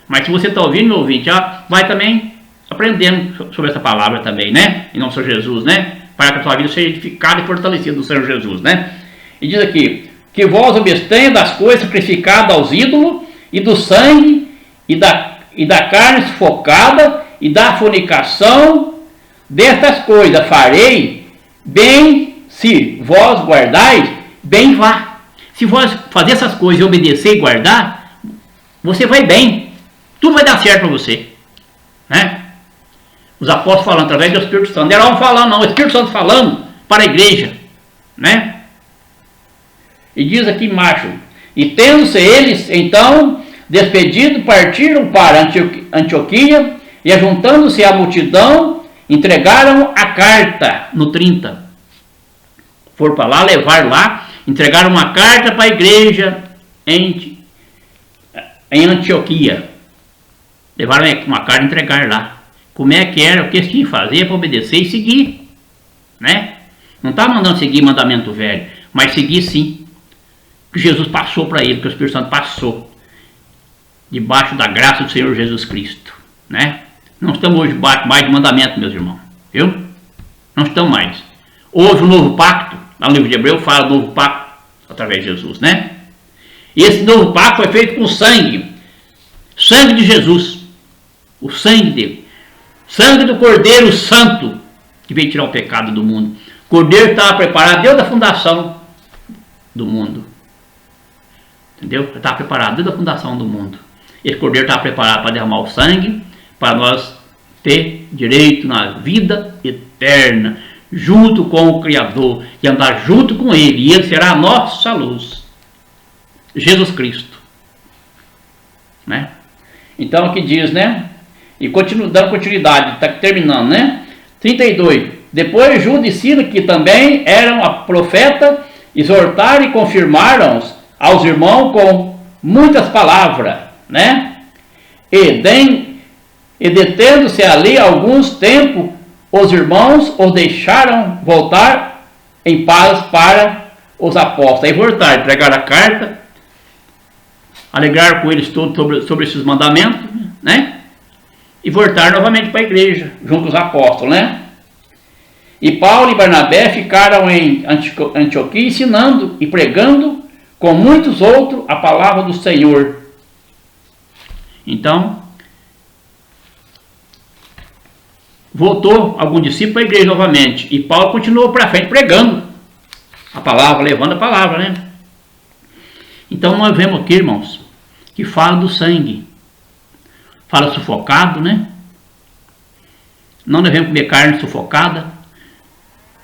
Mas se você está ouvindo, meu ouvinte, já vai também aprendendo sobre essa palavra também, né? Em nome do Senhor Jesus, né? Para que a sua vida seja edificada e fortalecida do Senhor Jesus, né? E diz aqui, que vós obstenha das coisas sacrificadas aos ídolos, e do sangue, e da carne sufocada, e da fornicação, destas coisas farei, bem se vós guardais, bem vá. Se vós fazer essas coisas e obedecer e guardar, você vai bem. Tudo vai dar certo para você, né? Os apóstolos falando através do Espírito Santo. Não era um falando, não. O Espírito Santo falando para a igreja, né? E diz aqui embaixo, e tendo-se eles, então, despedido, partiram para Antioquia, e ajuntando-se à multidão, entregaram a carta, no 30. Foram para lá, levaram lá, entregaram uma carta para a igreja em Antioquia. Levaram uma carta e entregaram lá. Como é que era, o que eles tinham que fazer para obedecer e seguir, né? Não está mandando seguir mandamento velho, mas seguir sim. Que Jesus passou para ele, que o Espírito Santo passou. Debaixo da graça do Senhor Jesus Cristo, né? Não estamos hoje debaixo mais de mandamento, meus irmãos, viu? Não estamos mais. Hoje o novo pacto, lá no livro de Hebreus fala do novo pacto através de Jesus, né? E esse novo pacto foi feito com sangue. Sangue de Jesus. O sangue dele. Sangue do Cordeiro Santo, que veio tirar o pecado do mundo. O Cordeiro estava preparado desde a fundação do mundo. Entendeu? Estava preparado desde a fundação do mundo. Esse Cordeiro estava preparado para derramar o sangue, para nós ter direito na vida eterna, junto com o Criador, e andar junto com Ele, e Ele será a nossa luz. Jesus Cristo. Né? Então aqui diz, né? E dando continuidade, está terminando, né? 32. Depois Judas e Silas, que também eram a profeta, exortaram e confirmaram aos irmãos com muitas palavras, né? E detendo-se ali alguns tempos, os irmãos os deixaram voltar em paz para os apóstolos. Aí voltaram, entregaram a carta, alegraram com eles todos sobre esses mandamentos, né? E voltaram novamente para a igreja, junto com os apóstolos, né? E Paulo e Barnabé ficaram em Antioquia ensinando e pregando com muitos outros a palavra do Senhor. Então, voltou algum discípulo para a igreja novamente. E Paulo continuou para frente pregando a palavra, levando a palavra, né? Então nós vemos aqui, irmãos, que fala do sangue. Fala sufocado, né? Não devemos comer carne sufocada.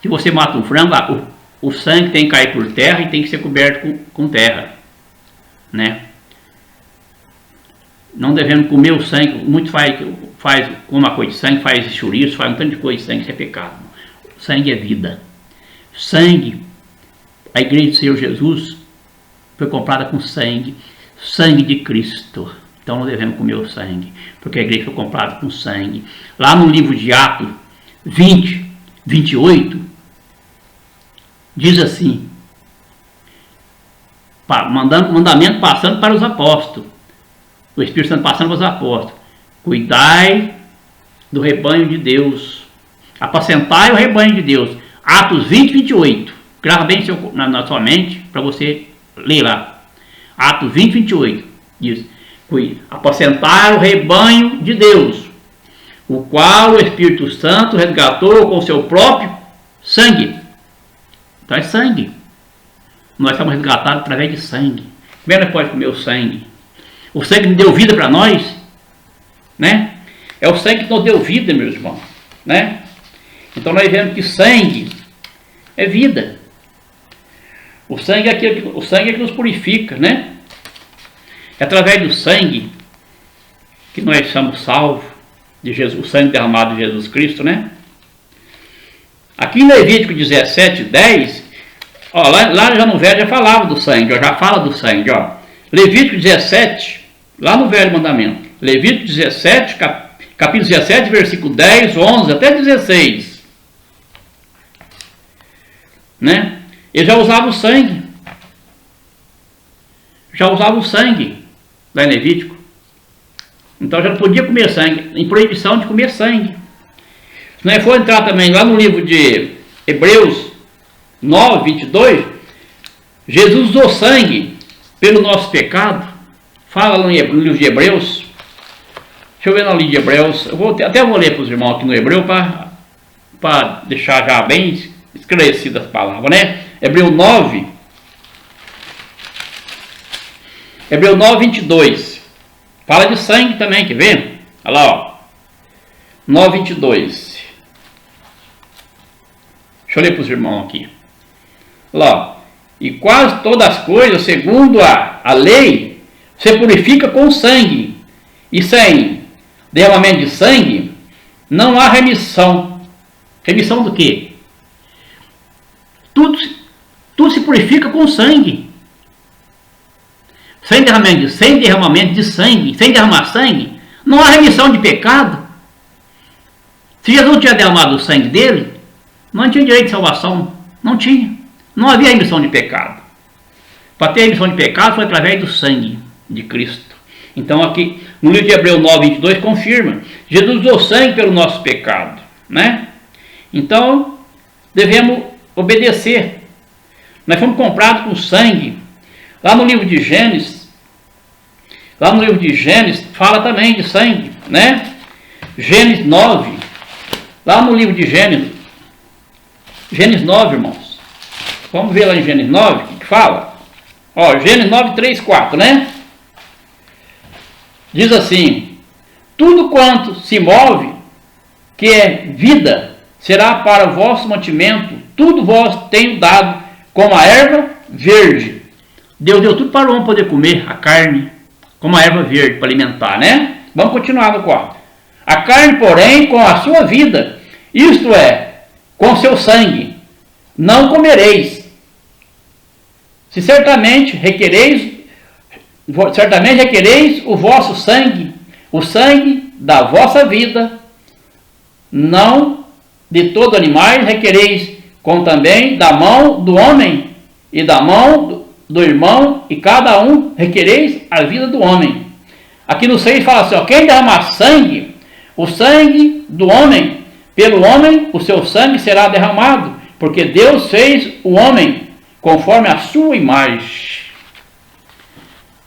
Se Se você mata um frango, o sangue tem que cair por terra e tem que ser coberto com terra, né? Não devemos comer o sangue. Muito faz uma coisa de sangue, faz chouriço, faz um tanto de coisa de sangue, isso é pecado. O sangue é vida. Sangue, a igreja do Senhor Jesus foi comprada com sangue de Cristo. Então não devemos comer o sangue, porque a igreja foi comprada com sangue. Lá no livro de Atos 20, 28, diz assim, mandamento passando para os apóstolos, o Espírito Santo passando para os apóstolos: cuidai do rebanho de Deus, apacentai o rebanho de Deus. Atos 20, 28, grava bem na sua mente para você ler lá. Atos 20, 28 diz: apacentai o rebanho de Deus, o qual o Espírito Santo resgatou com seu próprio sangue. Então é sangue. Nós estamos resgatados através de sangue. Como é que nós podemos comer o sangue? O sangue que deu vida para nós, né? É o sangue que nos deu vida, meus irmãos, né? Então nós vemos que sangue é vida. O sangue é que nos purifica, né? É através do sangue que nós somos salvos, de Jesus, o sangue derramado de Jesus Cristo, né? Aqui em Levítico 17, 10, ó, lá já no Velho já falava do sangue, ó, já fala do sangue, ó. Levítico 17, lá no Velho Mandamento. Levítico 17, capítulo 17, versículo 10, 11 até 16. Né? Ele já usava o sangue. Já usava o sangue lá em Levítico. Então já não podia comer sangue, em proibição de comer sangue. Se nós for entrar também lá no livro de Hebreus 9, 22, Jesus usou sangue pelo nosso pecado. Fala no livro de Hebreus. Deixa eu ver no livro de Hebreus. Até vou ler para os irmãos aqui no Hebreu para deixar já bem esclarecidas as palavras, né? Hebreus 9, 22. Fala de sangue também, quer ver? Olha lá, ó. 9, 22. Deixa eu ler para os irmãos aqui. Olha lá, ó. E quase todas as coisas, segundo a lei, se purifica com sangue. E sem derramamento de sangue, não há remissão. Remissão do quê? Tudo se purifica com sangue. Sem derramamento de sangue, sem derramar sangue, não há remissão de pecado. Se Jesus não tinha derramado o sangue dele, não tinha direito de salvação. Não tinha. Não havia remissão de pecado. Para ter remissão de pecado foi através do sangue de Cristo. Então aqui no livro de Hebreus 9, 22 confirma: Jesus usou sangue pelo nosso pecado, né? Então devemos obedecer. Nós fomos comprados com sangue. Lá no livro de Gênesis, fala também de sangue, né? Gênesis 9, lá no livro de Gênesis 9, irmãos. Vamos ver lá em Gênesis 9 o que fala. Ó, Gênesis 9, 3, 4, né? Diz assim: tudo quanto se move, que é vida, será para o vosso mantimento, tudo vós tenho dado, como a erva verde. Deus deu tudo para o homem poder comer a carne, como a erva verde, para alimentar, né? Vamos continuar no 4. A carne, porém, com a sua vida, isto é, com seu sangue, não comereis. Se certamente requereis o vosso sangue, o sangue da vossa vida, não de todo animais requereis, como também da mão do homem e da mão do irmão, e cada um requereis a vida do homem. Aqui no 6 fala assim, ó, quem derramar sangue, o sangue do homem, pelo homem o seu sangue será derramado, porque Deus fez o homem conforme a sua imagem.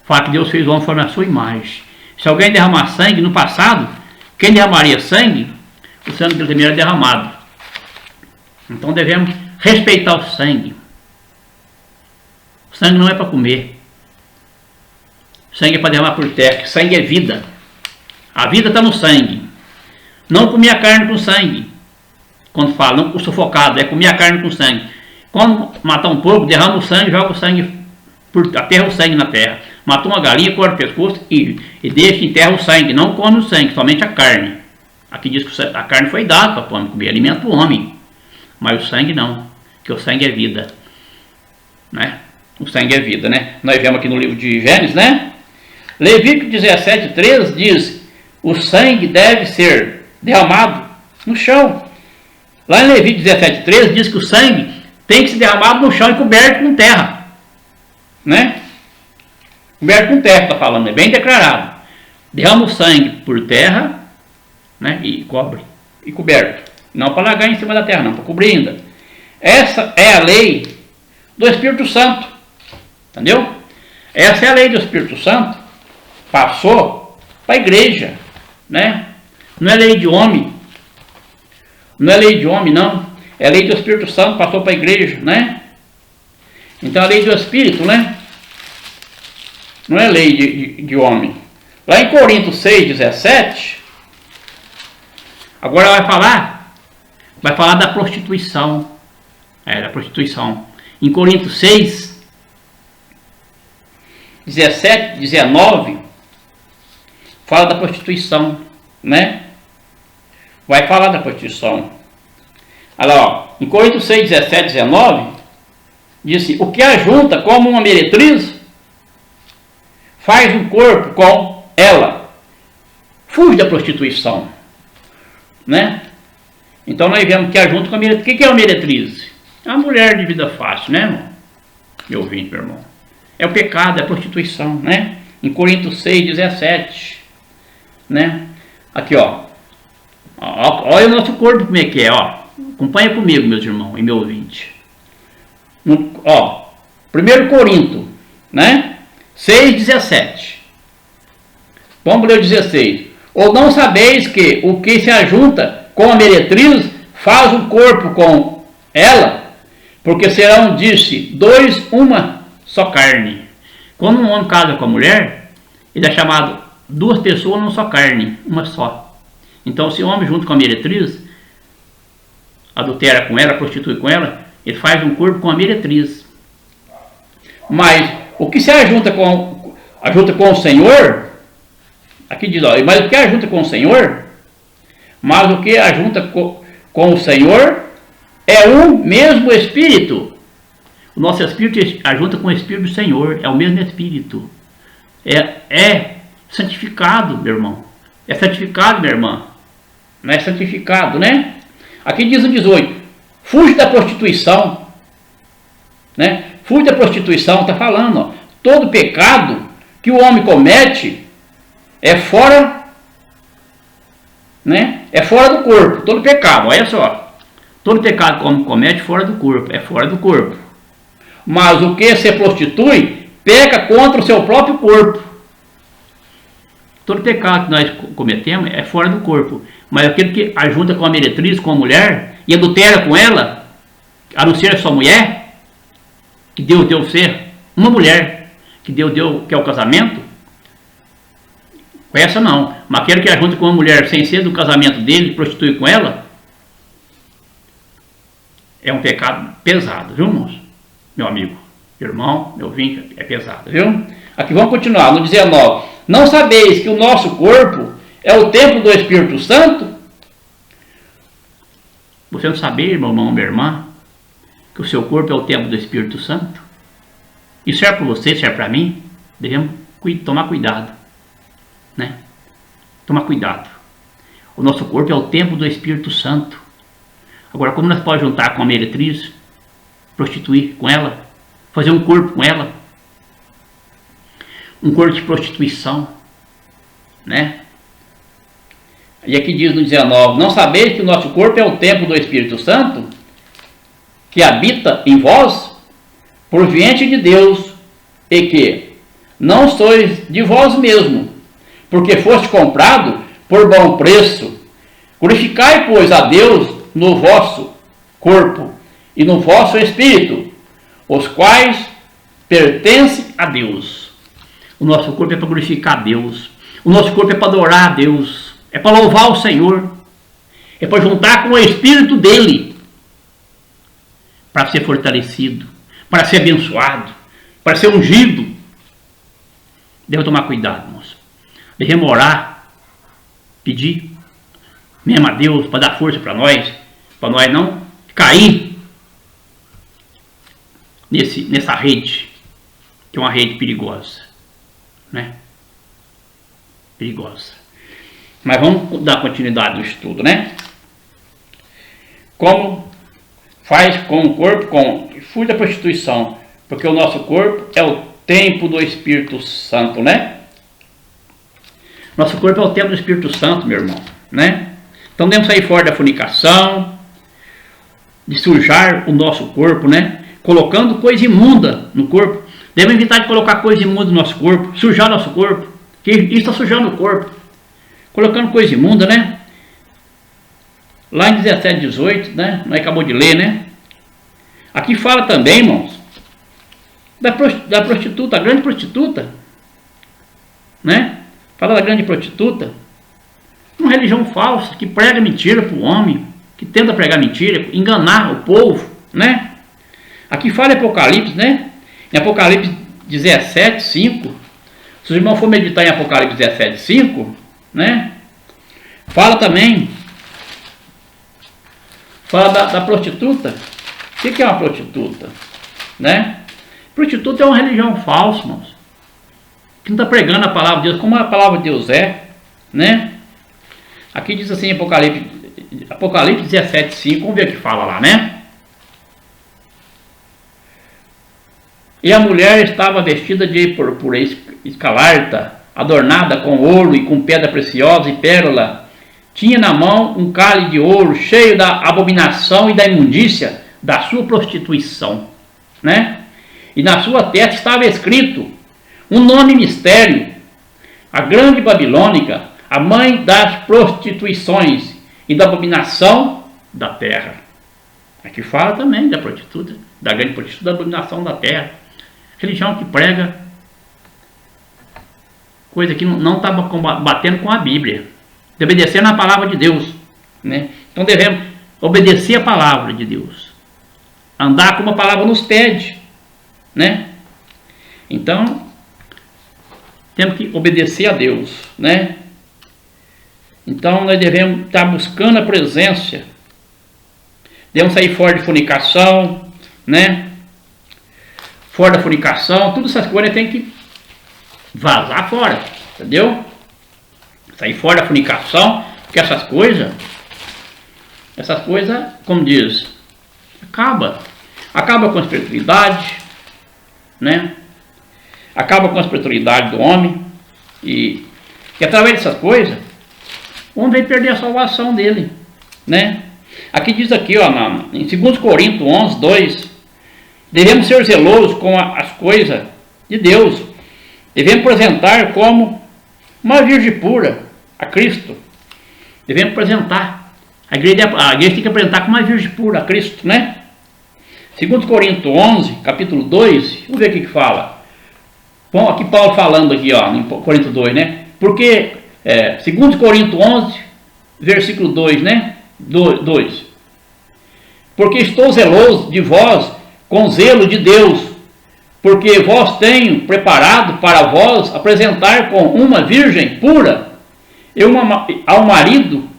Fala que Deus fez o homem conforme a sua imagem. Se alguém derramar sangue no passado, quem derramaria sangue, o sangue dele também era derramado. Então devemos respeitar o sangue. O sangue não é para comer. O sangue é para derramar por terra. Sangue é vida. A vida está no sangue. Não comer a carne com sangue. Quando fala, não, o sufocado, é comer a carne com sangue. Quando matar um porco, derrama o sangue, joga o sangue, aterra o sangue na terra. Matou uma galinha, corta o pescoço e deixa, enterra o sangue. Não come o sangue, somente a carne. Aqui diz que a carne foi dada para o homem comer, alimento o homem. Mas o sangue não, porque o sangue é vida. Né? O sangue é vida, né? Nós vemos aqui no livro de Gênesis, né? Levítico 17:13 diz: o sangue deve ser derramado no chão. Lá em Levítico 17:13 diz que o sangue tem que ser derramado no chão e coberto com terra. Né? Coberto com terra, está falando, é bem declarado. Derrama o sangue por terra, né? E cobre, e coberto. Não para largar em cima da terra, não, para cobrir ainda. Essa é a lei do Espírito Santo. Entendeu? Essa é a lei do Espírito Santo. Passou para a igreja. Né? Não é lei de homem. Não é lei de homem, não. É a lei do Espírito Santo, passou para a igreja. Né? Então a lei do Espírito, né? Não é lei de homem. Lá em Coríntios 6:17, agora vai falar da prostituição. Da prostituição. Em Coríntios 6:17, 19, fala da prostituição, né? Vai falar da prostituição. Olha lá, ó, em Coríntios 6:17, 19, diz assim: o que ajunta como uma meretriz, faz um corpo com ela. Fuge da prostituição, né? Então nós vemos que ajunta com a meretriz. O que é uma meretriz? É uma mulher de vida fácil, né, irmão? Meu ouvinte, meu irmão. É o pecado, é a prostituição, né? Em Coríntios 6:17, né? Aqui, ó. Olha o nosso corpo como é que é, ó. Acompanha comigo, meus irmãos e meu ouvinte. Ó, 1 Coríntios, né? 6:17. Vamos ler o 16. Ou não sabeis que o que se ajunta com a meretriz faz o corpo com ela? Porque serão, disse, dois, uma só carne. Quando um homem casa com a mulher, ele é chamado duas pessoas, não só carne, uma só. Então, se o homem junto com a meretriz, adultera com ela, prostitui com ela, ele faz um corpo com a meretriz. Mas o que se ajunta com o Senhor, aqui diz, ó, mas o que ajunta com o Senhor, mas o que ajunta com o Senhor é o mesmo Espírito. O nosso Espírito ajunta com o Espírito do Senhor, é o mesmo Espírito. É santificado, meu irmão. É santificado, minha irmã. Não é santificado, né? Aqui diz o 18: fuge da prostituição, né? Fuge da prostituição, está falando, ó, todo pecado que o homem comete é fora, né? É fora do corpo, todo pecado, olha só. Todo pecado que o homem comete fora do corpo, é fora do corpo. Mas o que se prostitui, peca contra o seu próprio corpo. Todo pecado que nós cometemos é fora do corpo. Mas aquele que ajunta com a meretriz, com a mulher, e adultera com ela, a não ser a sua mulher, que Deus deu ser uma mulher, que Deus deu, que é o casamento, com essa não. Mas aquele que ajunta com uma mulher sem ser do casamento dele, prostitui com ela, é um pecado pesado, viu, moço? Meu amigo, irmão, meu ouvinte, é pesado, viu? Aqui vamos continuar, no 19. Não sabeis que o nosso corpo é o templo do Espírito Santo? Você não sabia, meu irmão, minha irmã, que o seu corpo é o templo do Espírito Santo? Isso serve para você, serve para mim? Devemos tomar cuidado, né? Tomar cuidado. O nosso corpo é o templo do Espírito Santo. Agora, como nós podemos juntar com a meretriz, prostituir com ela, fazer um corpo com ela, um corpo de prostituição, né? E aqui diz no 19: não sabeis que o nosso corpo é o templo do Espírito Santo, que habita em vós, proveniente de Deus, e que não sois de vós mesmo, porque foste comprado por bom preço. Glorificai, pois, a Deus no vosso corpo e no vosso espírito, os quais pertencem a Deus. O nosso corpo é para glorificar a Deus. O nosso corpo é para adorar a Deus. É para louvar o Senhor. É para juntar com o Espírito dele. Para ser fortalecido. Para ser abençoado. Para ser ungido. Devemos tomar cuidado, irmãos. Devemos orar. Pedir. Mesmo a Deus para dar força para nós. Para nós não cair nessa rede. Que é uma rede perigosa. Né? Perigosa. Mas vamos dar continuidade no estudo, né? Como faz com o corpo, fui da prostituição, porque o nosso corpo é o templo do Espírito Santo, né? Nosso corpo é o templo do Espírito Santo, meu irmão, né? Então devemos sair fora da fornicação, de sujar o nosso corpo, né? Colocando coisa imunda no corpo. Devemos evitar de colocar coisa imunda no nosso corpo, sujar nosso corpo, que isso está sujando o corpo. Colocando coisa imunda, né? Lá em 17, 18, né? Nós acabou de ler, né? Aqui fala também, irmãos, da prostituta, a grande prostituta, né? Fala da grande prostituta. Uma religião falsa, que prega mentira para o homem, que tenta pregar mentira, enganar o povo, né? Aqui fala em Apocalipse, né? Em Apocalipse 17, 5. Se os irmãos for meditar em Apocalipse 17, 5, né? Fala também. Fala da prostituta. O que é uma prostituta? Né? Prostituta é uma religião falsa, irmãos. Que não está pregando a palavra de Deus como a palavra de Deus é. Né? Aqui diz assim em Apocalipse 17, 5. Vamos ver o que fala lá, né? E a mulher estava vestida de púrpura escarlata, adornada com ouro e com pedra preciosa e pérola. Tinha na mão um cálice de ouro cheio da abominação e da imundícia da sua prostituição, né? E na sua testa estava escrito um nome mistério: a grande Babilônica, a mãe das prostituições e da abominação da terra. Aqui fala também da prostituta, da grande prostituta, da abominação da terra. Religião que prega coisa que não está batendo com a Bíblia, obedecendo a palavra de Deus, né? Então devemos obedecer a palavra de Deus, andar como a palavra nos pede, né? Então temos que obedecer a Deus, né? Então nós devemos estar buscando a presença, devemos sair fora de fornicação, né? Fora da fornicação, todas essas coisas tem que vazar fora, entendeu? Sair fora da fornicação, porque essas coisas, como diz, acaba com a espiritualidade, né? Acaba com a espiritualidade do homem, e através dessas coisas, o homem vai perder a salvação dele, né? Aqui diz aqui, ó, em 2 Coríntios 11, 2, devemos ser zelosos com as coisas de Deus. Devemos apresentar como uma virgem pura a Cristo. Devemos apresentar. A igreja tem que apresentar como uma virgem pura a Cristo, né? 2 Coríntios 11, capítulo 2, vamos ver o que fala. Bom, aqui Paulo falando aqui, ó, em Coríntios 2, né? Porque, 2 Coríntios 11, versículo 2, né? 2. Porque estou zeloso de vós com zelo de Deus, porque vós tenho preparado para vós apresentar com uma virgem pura ao marido,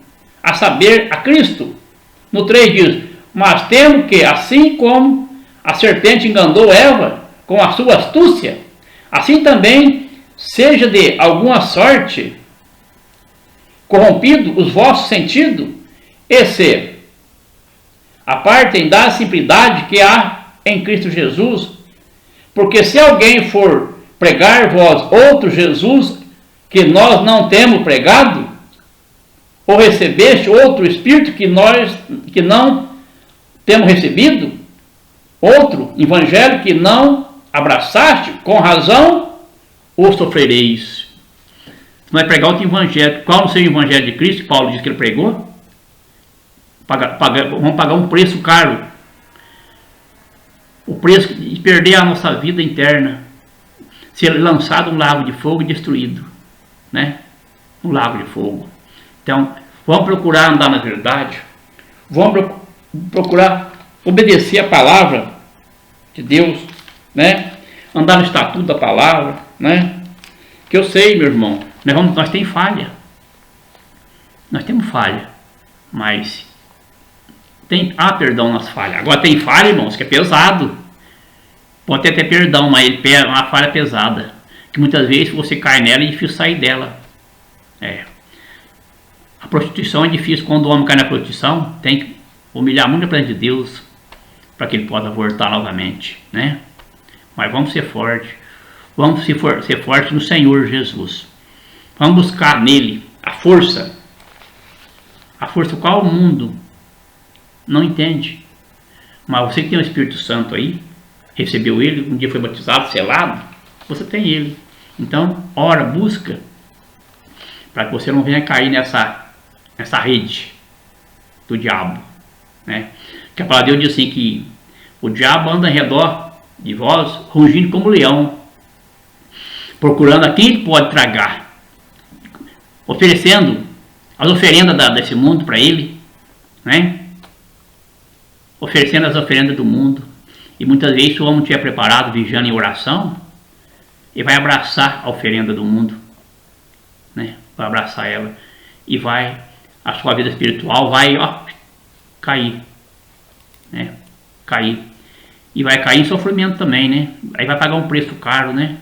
a saber, a Cristo. No 3 diz, mas temo que, assim como a serpente enganou Eva com a sua astúcia, assim também seja de alguma sorte corrompido os vossos sentidos, e se apartem da simplicidade que há em Cristo Jesus, porque se alguém for pregar vós outro Jesus que nós não temos pregado, ou recebeste outro Espírito que não temos recebido, outro Evangelho que não abraçaste, com razão o sofrereis. Se nós pregar outro Evangelho, qual não seja o Evangelho de Cristo, Paulo diz que ele pregou, vamos pagar um preço caro. O preço de perder a nossa vida interna, ser lançado no lago de fogo e destruído, né? No lago de fogo. Então, Vamos procurar andar na verdade. Vamos procurar obedecer a palavra de Deus, né? Andar no estatuto da palavra, né? Que eu sei, meu irmão, nós temos falha. Nós temos falha, mas há perdão nas falhas. Agora tem falha, irmãos, que é pesado. Pode ter perdão, mas é uma falha pesada. Que muitas vezes você cai nela e é difícil sair dela. A prostituição é difícil. Quando o homem cai na prostituição, tem que humilhar muito perante de Deus para que ele possa voltar novamente, né? Mas vamos ser fortes. Vamos ser fortes no Senhor Jesus. Vamos buscar nele a força. A força qual o mundo não entende. Mas você que tem o Espírito Santo aí, recebeu ele, um dia foi batizado, selado, você tem ele. Então, ora, busca, para que você não venha cair nessa rede do diabo, né? Que a palavra de Deus diz assim, que o diabo anda ao redor de vós, rugindo como leão, procurando a quem pode tragar, oferecendo as oferendas desse mundo para ele, né? Oferecendo as oferendas do mundo. E muitas vezes, se o homem estiver preparado, vigiando em oração, ele vai abraçar a oferenda do mundo, né? Vai abraçar ela e a sua vida espiritual vai cair, né? Cair. E vai cair em sofrimento também, né? Aí vai pagar um preço caro, né?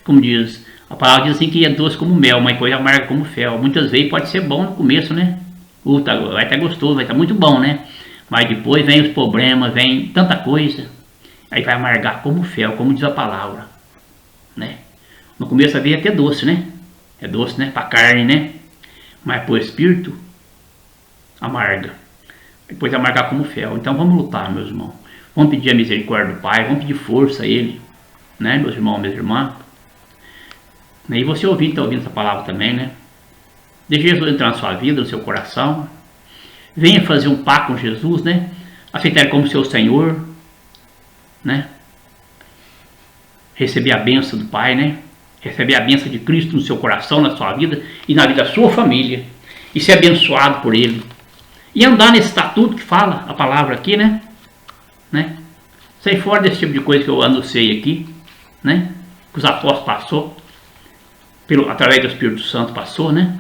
Como diz, a palavra diz assim que é doce como mel, mas depois amarga como fel. Muitas vezes pode ser bom no começo, né? Vai estar gostoso, vai estar muito bom, né? Mas depois vem os problemas, vem tanta coisa. Aí vai amargar como fel, como diz a palavra, né? No começo a vida é até doce, né? É doce, né? Para carne, né? Mas para o espírito, amarga. Depois amargar como fel. Então vamos lutar, meus irmãos. Vamos pedir a misericórdia do Pai, vamos pedir força a Ele, né, meus irmãos, minhas irmãs. E você está ouvindo essa palavra também, né? Deixe Jesus entrar na sua vida, no seu coração. Venha fazer um pacto com Jesus, né? Aceitar Ele como seu Senhor, né? Receber a bênção do Pai, né? Receber a bênção de Cristo no seu coração, na sua vida e na vida da sua família. E ser abençoado por Ele. E andar nesse estatuto que fala a palavra aqui, né? Sair fora desse tipo de coisa que eu anunciei aqui, né? Que os apóstolos passou, através do Espírito Santo passou, né?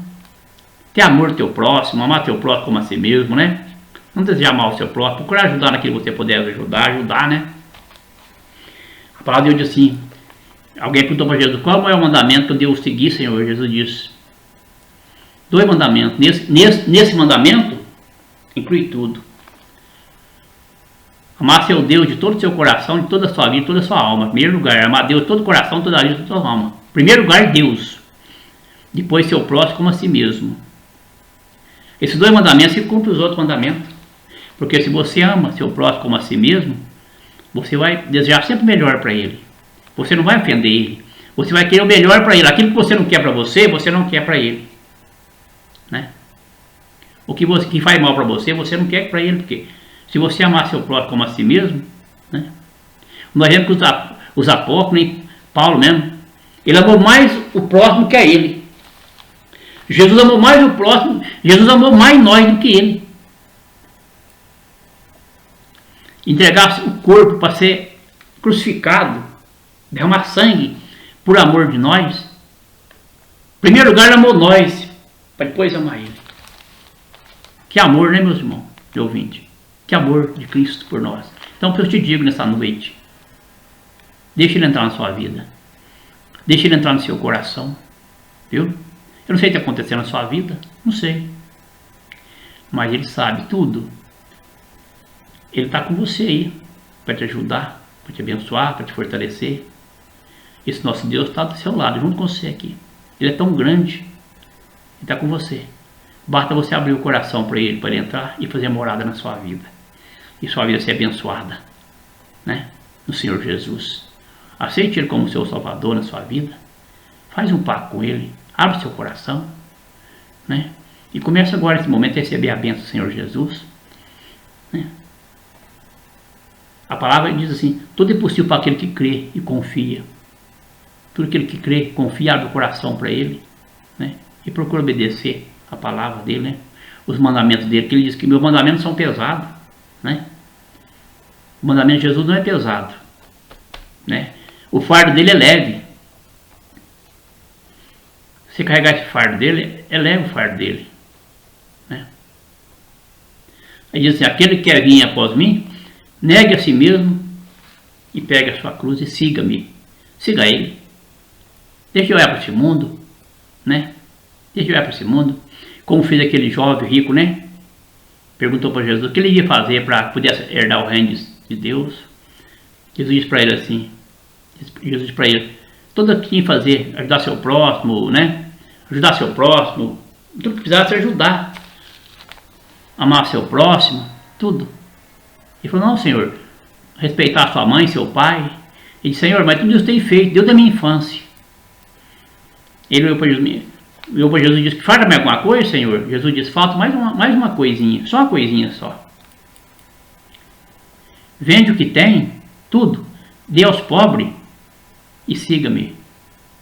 Ter amor ao teu próximo, amar teu próximo como a si mesmo, né? Não desejar mal ao seu próximo, procurar ajudar naquilo que você puder ajudar, né? A palavra de Deus diz assim, alguém perguntou para Jesus, qual é o mandamento que eu devo seguir, Senhor? Jesus disse, 2 mandamentos, nesse mandamento, inclui tudo. Amar seu Deus de todo o seu coração, de toda a sua vida, de toda a sua alma. Em primeiro lugar, amar Deus de todo o coração, toda a vida, toda a sua alma. Em primeiro lugar, Deus. Depois, seu próximo como a si mesmo. Esses 2 mandamentos se cumprem os outros mandamentos. Porque se você ama seu próximo como a si mesmo, você vai desejar sempre o melhor para ele. Você não vai ofender ele. Você vai querer o melhor para ele. Aquilo que você não quer para você não quer para ele. Né? O que faz mal para você não quer para ele, porque se você amar seu próximo como a si mesmo, né? Nós vemos que os apóstolos, nem Paulo mesmo, ele amou mais o próximo que a ele. Jesus amou mais o próximo, Jesus amou mais nós do que ele. Entregar o corpo para ser crucificado, derramar sangue por amor de nós. Em primeiro lugar, ele amou nós, para depois amar ele. Que amor, né, meus irmãos, de ouvinte? Que amor de Cristo por nós. Então, eu te digo nessa noite, deixe Ele entrar na sua vida. Deixe Ele entrar no seu coração. Viu? Eu não sei o que está acontecendo na sua vida. Não sei. Mas Ele sabe tudo. Ele está com você aí. Para te ajudar, para te abençoar, para te fortalecer. Esse nosso Deus está do seu lado, junto com você aqui. Ele é tão grande. Ele está com você. Basta você abrir o coração para Ele entrar e fazer morada na sua vida. E sua vida ser abençoada, né? No Senhor Jesus. Aceite Ele como seu Salvador na sua vida. Faz um pacto com Ele. Abre o seu coração, né? E começa agora nesse momento a receber a bênção do Senhor Jesus, né? A palavra diz assim, tudo é possível para aquele que crê e confia. Tudo aquele que crê, confia, abre o coração para Ele, né? E procura obedecer a palavra dele, né? os mandamentos dele, que ele diz que meus mandamentos são pesados, né? O mandamento de Jesus não é pesado, né? O fardo dele é leve. Se carregar esse fardo dele, é leve o fardo dele, né? Aí diz assim, aquele que quer vir após mim, negue a si mesmo e pegue a sua cruz e siga-me. Siga ele. Deixa eu olhar para esse mundo, né? Deixa eu olhar para esse mundo. Como fez aquele jovem rico, né? Perguntou para Jesus o que ele ia fazer para poder herdar o reino de Deus. Jesus disse para ele assim, Jesus disse para ele, tudo o que tinha que fazer, ajudar seu próximo, né? Ajudar seu próximo, tudo que precisasse ajudar. Amar seu próximo, tudo. Ele falou, não, Senhor, respeitar sua mãe, seu pai. Ele disse, Senhor, mas tudo isso tem feito, Deus da minha infância. Ele olhou para Jesus e disse, falta-me alguma coisa, Senhor? Jesus disse, falta mais uma coisinha, só uma coisinha só. Vende o que tem, tudo, dê aos pobres e siga-me,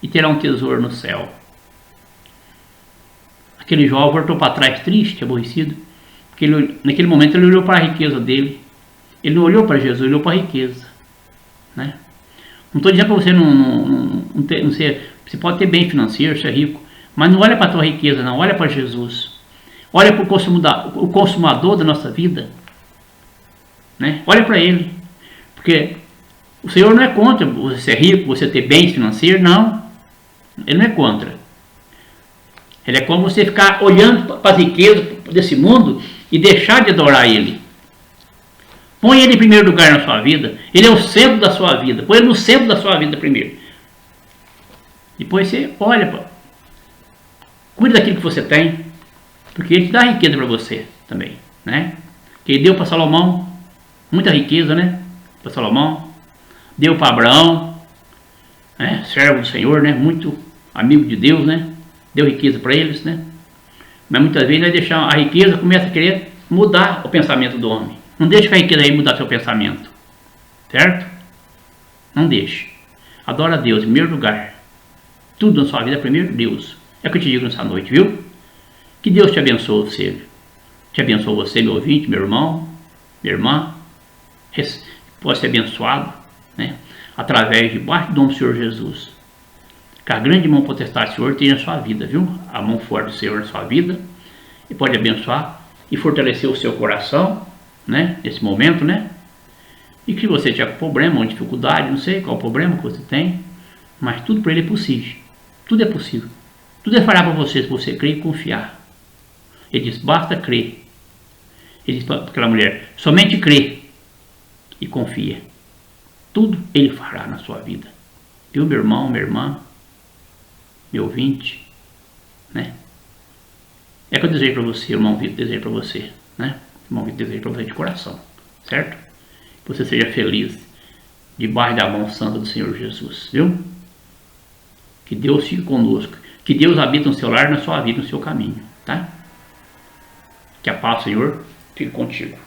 e terá um tesouro no céu. Aquele jovem voltou para trás triste, aborrecido, porque naquele momento ele olhou para a riqueza dele. Ele não olhou para Jesus, ele olhou para a riqueza, né? Não estou dizendo para você não ser, você pode ter bem financeiro, ser rico, mas não olha para a tua riqueza, não, olha para Jesus. Olha para o consumador da nossa vida, né? Olha para ele, porque o Senhor não é contra você ser rico, você ter bens financeiros, não. Ele não é contra. Ele é como você ficar olhando para as riquezas desse mundo e deixar de adorar Ele. Põe Ele em primeiro lugar na sua vida. Ele é o centro da sua vida. Põe Ele no centro da sua vida primeiro. Depois você olha, cuida daquilo que você tem, porque Ele te dá riqueza para você também, né? Que Ele deu para Salomão muita riqueza, né? Para Salomão. Deu para Abraão, né? Servo do Senhor, né? Muito amigo de Deus, né? Deu riqueza para eles, né? Mas muitas vezes nós deixamos a riqueza, começa a querer mudar o pensamento do homem. Não deixe que a riqueza aí mudar seu pensamento, certo? Não deixe. Adora a Deus em primeiro lugar. Tudo na sua vida é primeiro Deus. É o que eu te digo nessa noite, viu? Que Deus te abençoe você. Te abençoe você, meu ouvinte, meu irmão, minha irmã. Pode ser abençoado, né? Através de baixo do nome do Senhor Jesus. Que a grande mão potestade do Senhor tenha na sua vida, viu? A mão forte do Senhor na sua vida. E pode abençoar e fortalecer o seu coração, né? Nesse momento, né? E que você tiver problema ou dificuldade, não sei qual o problema que você tem, mas tudo para Ele é possível. Tudo é possível. Tudo é fará para você se você crer e confiar. Ele diz, basta crer. Ele diz para aquela mulher, somente crê e confia. Tudo Ele fará na sua vida. Viu, meu irmão, minha irmã, meu ouvinte, né? É o que eu desejo para você, irmão Vitor, desejo para você, né? Irmão Vitor, desejo para você de coração, certo? Que você seja feliz debaixo da mão santa do Senhor Jesus, viu? Que Deus fique conosco, que Deus habita no seu lar, na sua vida, no seu caminho, tá? Que a paz do Senhor fique contigo.